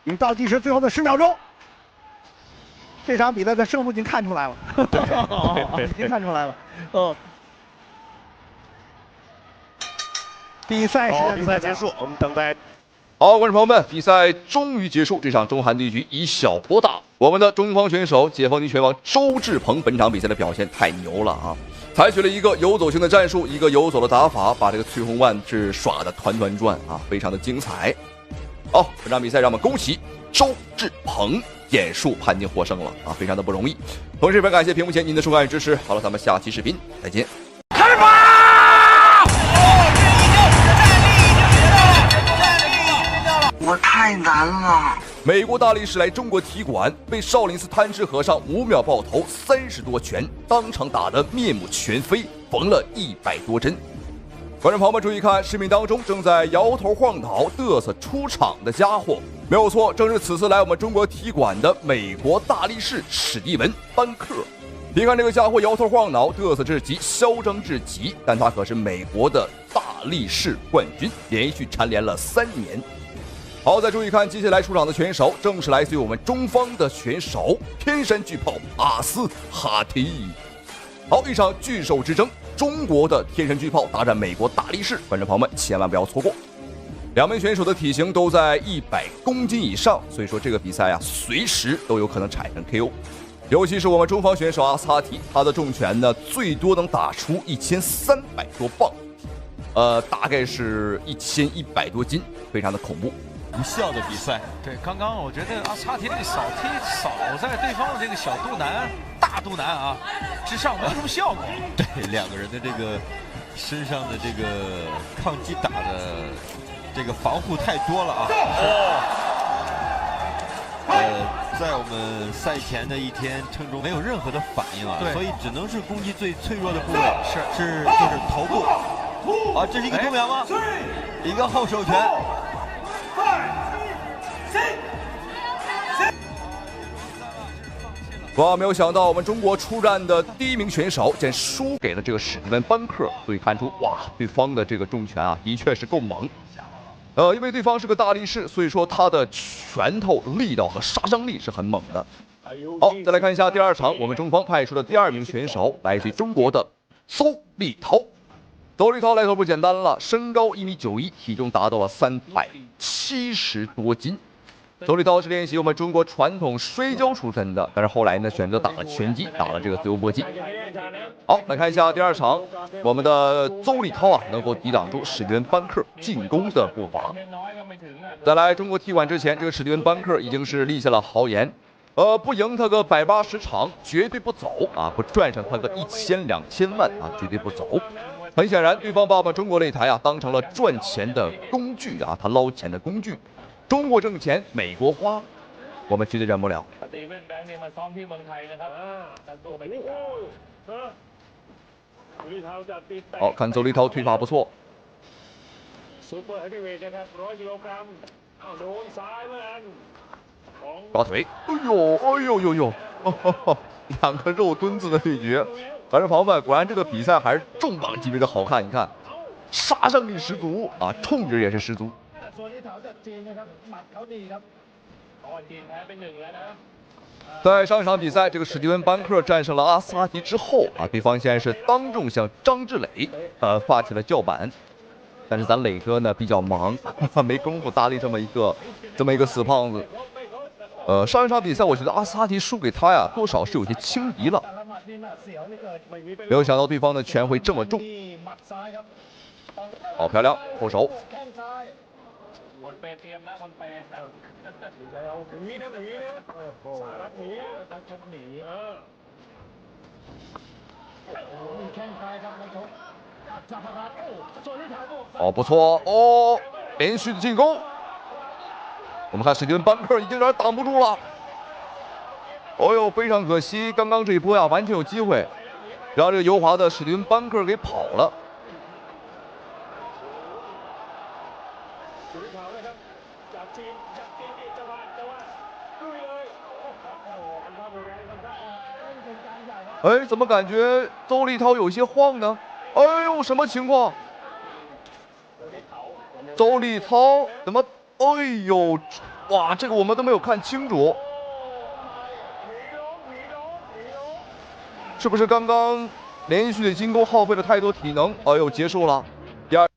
你倒计时最后的10秒钟。这场比赛的胜负已经看出来了，已经看出来了。比赛结束，我们等待。好，观众朋友们，比赛终于结束，这场中韩对局以小博大。我们的中方选手解放军拳王周志鹏本场比赛的表现太牛了啊！采取了一个游走型的战术，一个游走的打法，把这个崔洪万是耍得团团转啊，非常的精彩。好，本场比赛让我们恭喜周志鹏演术判定获胜了啊，非常的不容易。同时也非常感谢屏幕前您的收看与支持。好了，咱们下期视频再见。开吧！我太难了。美国大力士来中国踢馆，被少林寺贪吃和尚5秒爆头30多拳，当场打得面目全非，缝了100多针。观众朋友们注意看，视频当中正在摇头晃脑嘚瑟出场的家伙，没有错，正是此次来我们中国踢馆的美国大力士史蒂文·班克。别看这个家伙摇头晃脑嘚瑟至极，嚣张至极，但他可是美国的大力士冠军，连续蝉联了3年。好，再注意看，接下来出场的拳手正是来自于我们中方的选手天山巨炮阿斯哈提。好，一场巨兽之争，中国的天山巨炮大战美国大力士，观众朋友们千万不要错过。两名选手的体型都在100公斤以上，所以说这个比赛啊，随时都有可能产生 KO。尤其是我们中方选手阿斯哈提，他的重拳呢最多能打出1300多磅，大概是1100多斤，非常的恐怖。无效的比赛。对，刚刚我觉得阿斯哈提这个扫在对方的这个小肚腩、大肚腩啊之上没什么效果。对，两个人的这个身上的这个抗击打的这个防护太多了啊。在我们赛前的一天称中没有任何的反应啊，所以只能是攻击最脆弱的部位，就是头部。啊，这是一个度秒吗？一个后手拳。哇，没有想到我们中国出战的第1名选手竟然输给了这个史蒂文·班克，可以看出，哇，对方的这个重拳啊，的确是够猛。因为对方是个大力士，所以说他的拳头力道和杀伤力是很猛的。好，再来看一下第2场，我们中方派出的第2名选手来自于中国的邹立涛。邹立涛来头不简单了，身高1.91米，体重达到了370多斤。邹立涛是练习我们中国传统摔跤出身的，但是后来呢选择打了拳击，打了这个自由搏击。好，来看一下第2场，我们的邹立涛啊能否抵挡住史蒂文·班克进攻的步伐。在来中国踢馆之前，这个史蒂文·班克已经是立下了豪言，不赢他个180场绝对不走啊，不赚上他个1000、2000万啊，绝对不走。很显然，对方把我们中国擂台啊当成了赚钱的工具啊，他捞钱的工具。中国挣钱，美国花，我们绝对忍不了。好，看邹立涛腿法不错。抓腿，哎呦，两个肉墩子的对决。反正朋友们，果然这个比赛还是重磅级别的好看，你看，杀伤力十足啊，冲劲也是十足。在上一场比赛，这个史蒂文·班克战胜了阿斯哈提之后啊，对方现在是当众向张志磊发起了叫板，但是咱磊哥呢比较忙，没工夫搭理这么一个死胖子。上一场比赛我觉得阿斯哈提输给他呀，多少是有些轻敌了，没有想到对方的拳会这么重。好漂亮，后手。哦，不错哦，连续的进攻。我们看史蒂文·班克已经有点挡不住了。哦呦，非常可惜，刚刚这一波呀，完全有机会让这个油滑的史蒂文·班克给跑了。哎，怎么感觉邹立涛有些晃呢？哎呦，什么情况？邹立涛怎么？哎呦，哇，这个我们都没有看清楚，是不是刚刚连续的进攻耗费了太多体能？哎呦，结束了。第二。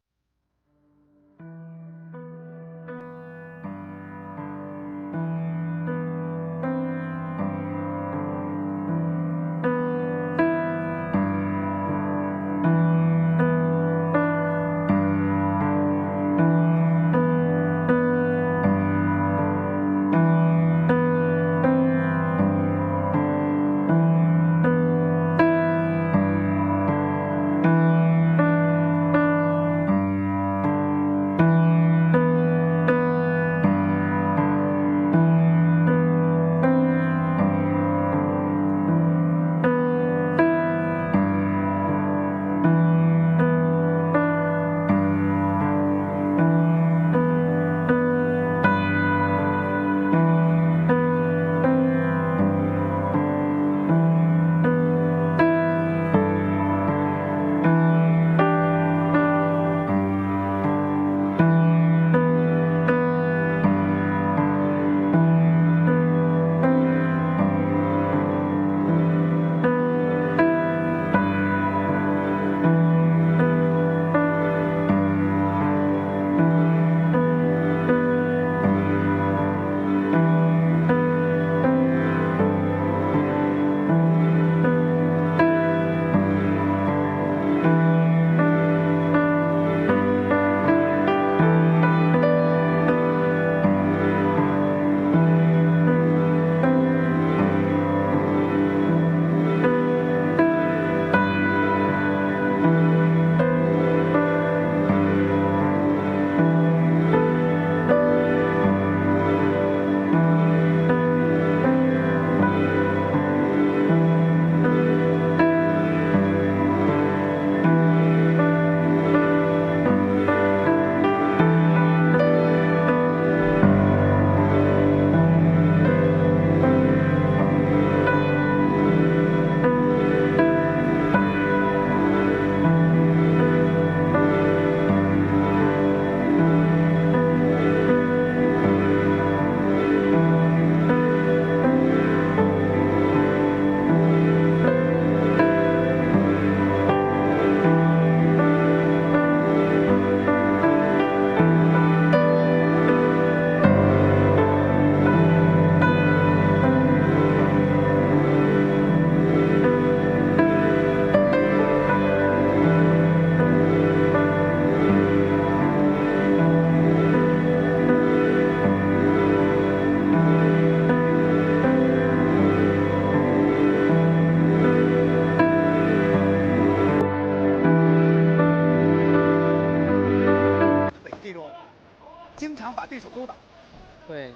对。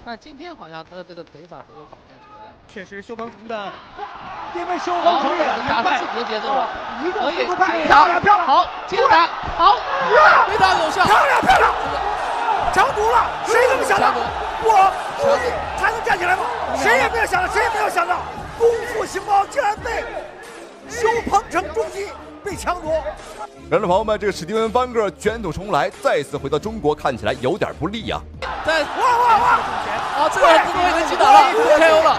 那今天好像他的这个腿法都有表现出来。确实，修鹏程的，因为修鹏程也打出自己的节奏了，可以漂亮，好，接着打，好，非常有效，漂亮，强毒了，谁能想到？我估计他能站起来吗？谁也没有想到，功夫熊猫竟然被修鹏程中击，被强夺。观众朋友们，这个史蒂文·班克卷土重来，再次回到中国，看起来有点不利啊。哇！啊，这个已经击倒了 ，KO 了，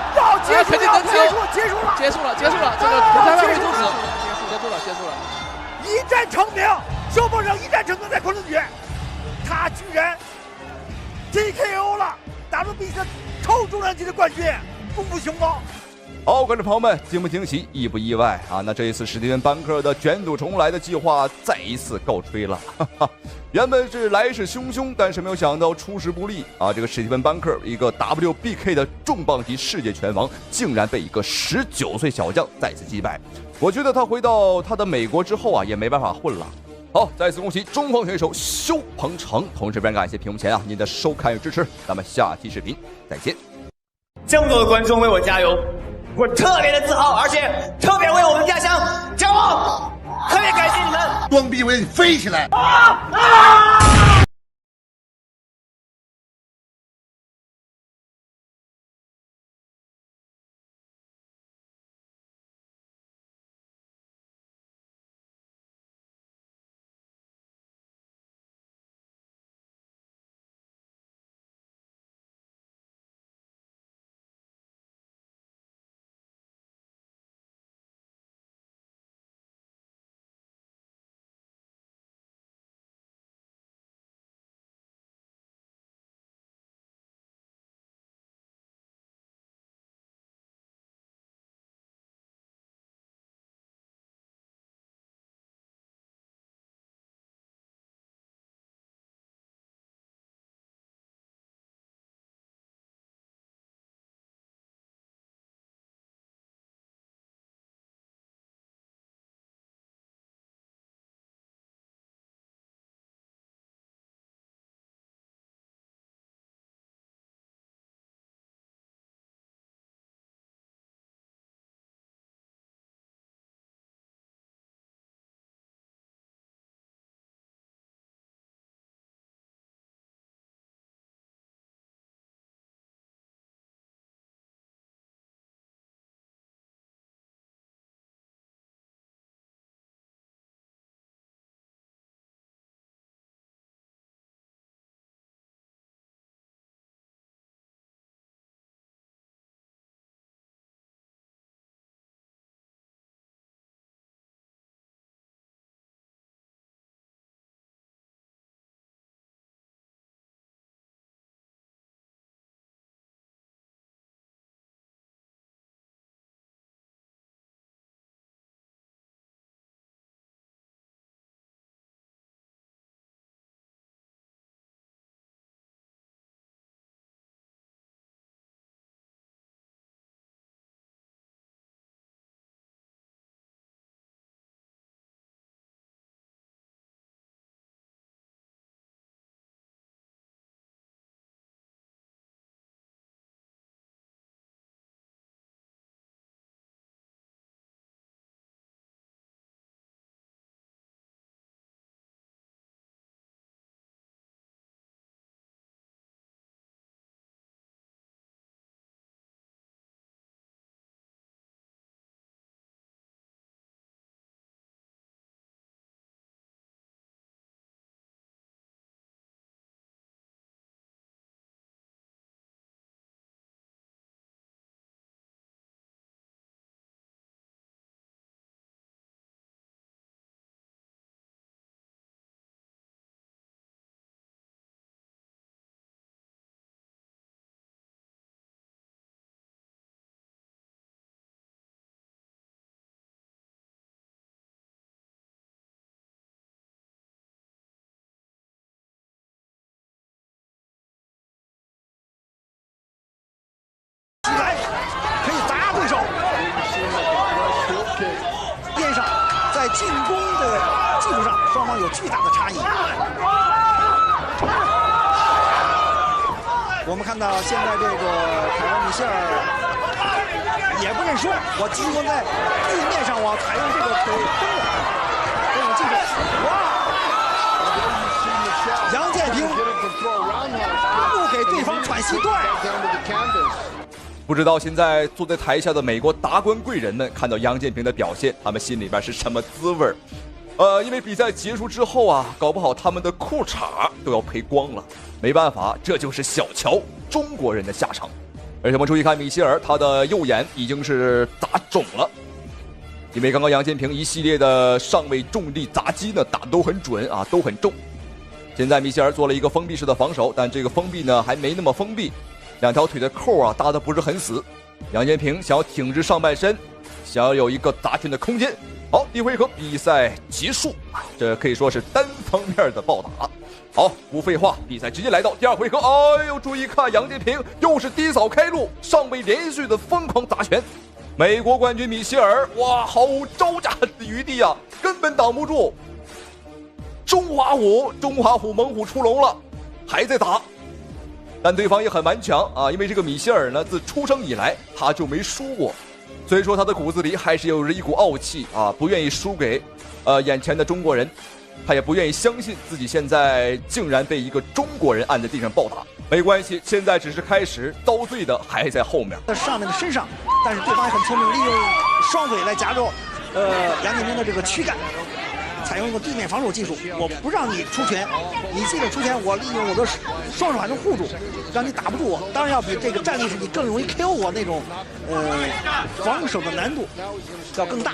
肯定能结束了，这个裁判会终止，结束了，一战成名，修鹏程一战成名在昆仑决，他居然 TKO 了 WBC 超重量级的冠军，功夫熊猫。好，观众朋友们，惊不惊喜，意不意外啊？那这一次史蒂文·班克的卷土重来的计划再一次告吹了。原本是来势汹汹，但是没有想到出师不利啊！这个史蒂文·班克，一个 WBK 的重磅级世界拳王，竟然被一个19岁小将再次击败。我觉得他回到他的美国之后啊，也没办法混了。好，再次恭喜中方选手修鹏程，同时非常感谢屏幕前您的收看与支持，咱们下期视频再见。这么多的观众为我加油，我特别的自豪，而且特别为我们家乡骄傲，特别感谢你们！光臂为飞起来！进攻的技术上，双方有巨大的差异。我们看到现在这个凯文米歇尔也不认输，我继续在地面上，我采用这个腿蹬的这种技术。哇！杨建平不给对方喘息段。不知道现在坐在台下的美国达官贵人们看到杨建平的表现，他们心里边是什么滋味？因为比赛结束之后啊，搞不好他们的裤衩都要赔光了。没办法，这就是小瞧中国人的下场。而且我们注意看米歇尔，他的右眼已经是打肿了，因为刚刚杨建平一系列的上位重力砸击呢，打都很准啊，都很重。现在米歇尔做了一个封闭式的防守，但这个封闭呢还没那么封闭，两条腿的扣啊搭得不是很死。杨建平想要挺直上半身，想要有一个打拳的空间。好，第一回合比赛结束，这可以说是单方面的暴打。好，不废话，比赛直接来到第二回合。哎呦，注意看，杨建平又是低扫开路，上位连续的疯狂砸拳。美国冠军米歇尔，哇，毫无招架的余地啊，根本挡不住。中华虎猛虎出笼了，还在打，但对方也很顽强啊，因为这个米歇尔呢，自出生以来他就没输过。所以说他的骨子里还是有着一股傲气啊，不愿意输给眼前的中国人，他也不愿意相信自己现在竟然被一个中国人按在地上暴打。没关系，现在只是开始，遭罪的还在后面。在上面的身上，但是对方也很聪明，利用双腿来夹住杨建平的这个躯干，采用一个地面防守技术，我不让你出拳，你这个出拳，我利用我的双手还能护住，让你打不住我。当然要比这个站立式你更容易 KO 我那种防守的难度要更大。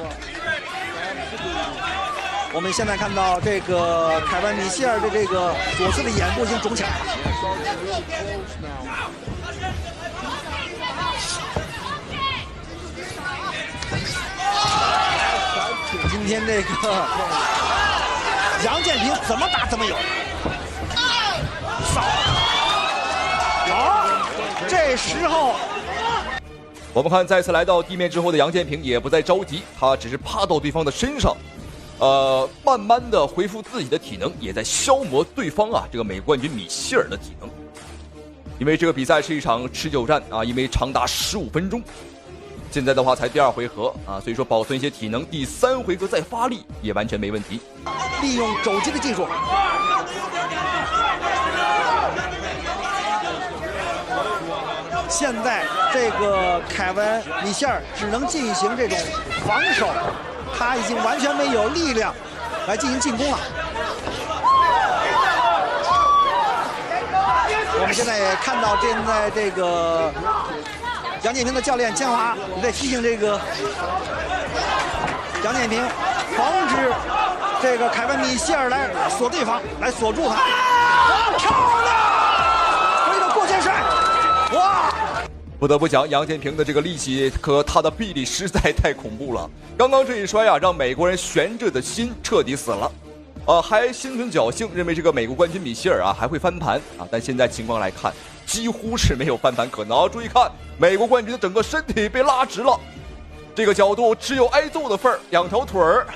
我们现在看到这个凯文米歇尔的这个左侧的眼部已经肿起来了。今天这个杨建平怎么打怎么有，扫，好，这时候我们看再次来到地面之后的杨建平也不再着急，他只是趴到对方的身上，慢慢的恢复自己的体能，也在消磨对方啊这个美冠军米歇尔的体能。因为这个比赛是一场持久战啊，因为长达15分钟。现在的话才第二回合啊，所以说保存一些体能，第3回合再发力也完全没问题。利用肘击的技术，现在这个凯文米歇尔只能进行这种防守，他已经完全没有力量来进行进攻了。我们现在也看到现在这个杨建平的教练江华也在提醒这个杨建平，防止这个凯文米歇尔来锁对方，来锁住他。漂亮！回到过肩摔，哇！不得不讲，杨建平的这个力气和他的臂力实在太恐怖了。刚刚这一摔啊，让美国人悬着的心彻底死了。还心存侥幸，认为这个美国冠军米歇尔啊还会翻盘啊，但现在情况来看，几乎是没有翻盘可能。注意看，美国冠军的整个身体被拉直了，这个角度只有挨揍的份儿，两条腿儿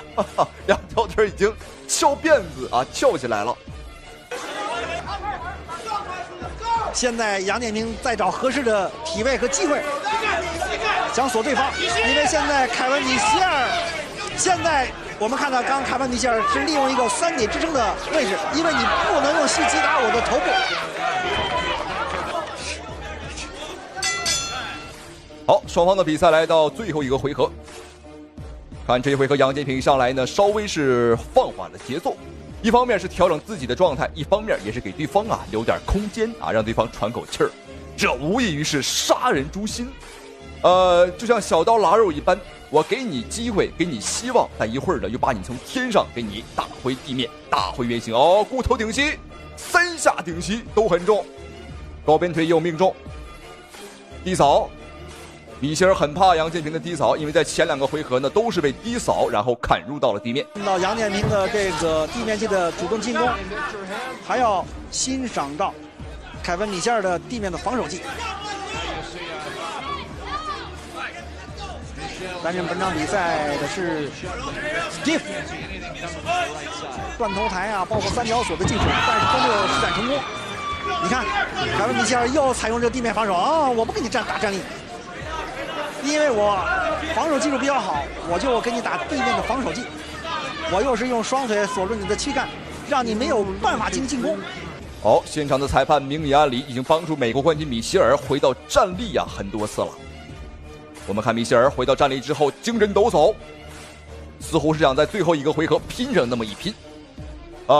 已经翘辫子啊，翘起来了。现在杨建平在找合适的体位和机会，想锁对方，因为现在凯文米歇尔现在。我们看到，刚刚凯文米歇尔是利用一个3点支撑的位置，因为你不能用膝击打我的头部。好，双方的比赛来到最后一个回合，看这一回合杨建平上来呢，稍微是放缓了节奏，一方面是调整自己的状态，一方面也是给对方啊留点空间啊，让对方喘口气儿，这无异于是杀人诛心，就像小刀拉肉一般。我给你机会，给你希望，但一会儿呢，又把你从天上给你打回地面，打回原形。哦，骨头顶膝，3下顶膝都很重，高边腿也有命中。低扫，米歇尔很怕杨建平的低扫，因为在前2个回合呢都是被低扫，然后砍入到了地面。看到杨建平的这个地面技的主动进攻，还要欣赏到凯文米歇尔的地面的防守技。担任本场比赛的是 Steve， 断头台啊，包括3条锁的技术，但是都没有施展成功。你看，凯文米歇尔又采用这个地面防守啊！我不给你打站立，因为我防守技术比较好，我就给你打地面的防守技。我又是用双腿锁住你的躯干，让你没有办法进攻。好，现场的裁判明里安里已经帮助美国冠军米歇尔回到站立很多次了。我们看米歇尔回到站立之后精神抖擞，似乎是想在最后一个回合拼上那么一拼。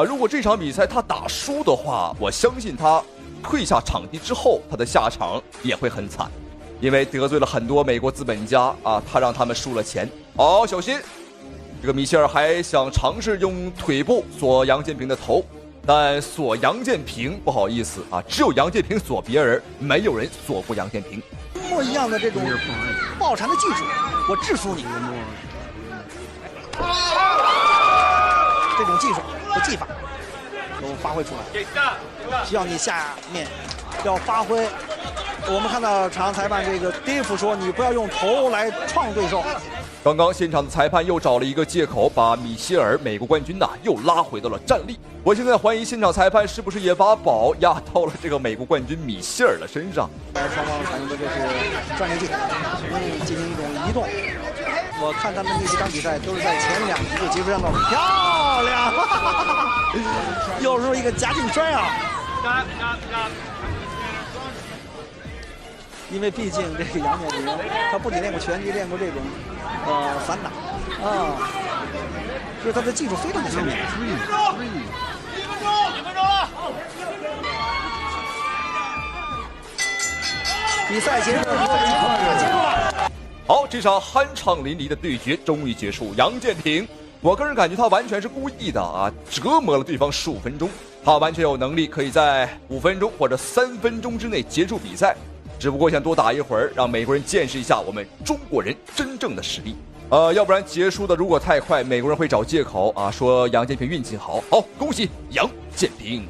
如果这场比赛他打输的话，我相信他退下场地之后，他的下场也会很惨，因为得罪了很多美国资本家他让他们输了钱。好，小心！这个米歇尔还想尝试用腿部锁杨建平的头，但锁杨建平不好意思只有杨建平锁别人，没有人锁过杨建平。一模一样的这种抱缠的技术，我制服你。这种技术和技法都发挥出来，需要你下面要发挥。我们看到场上裁判这个 Diff 说，你不要用头来创对手。刚刚现场的裁判又找了一个借口，把米歇尔美国冠军又拉回到了站立。我现在怀疑现场裁判是不是也把宝压到了这个美国冠军米歇尔的身上。双方采用的就是转力技，进行一种移动。我看他们那几场比赛都是在前2局就结束上的，漂亮！又是一个夹劲摔因为毕竟这个杨建平，他不仅练过拳击，练过这种散打所以他的技术非常的全面。1分钟了。比赛结束了。好，这场酣畅淋漓的对决终于结束。杨建平，我个人感觉他完全是故意的折磨了对方15分钟，他完全有能力可以在5分钟或者3分钟之内结束比赛，只不过想多打一会儿，让美国人见识一下我们中国人真正的实力。要不然结束的如果太快，美国人会找借口说杨建平运气好。好，恭喜杨建平。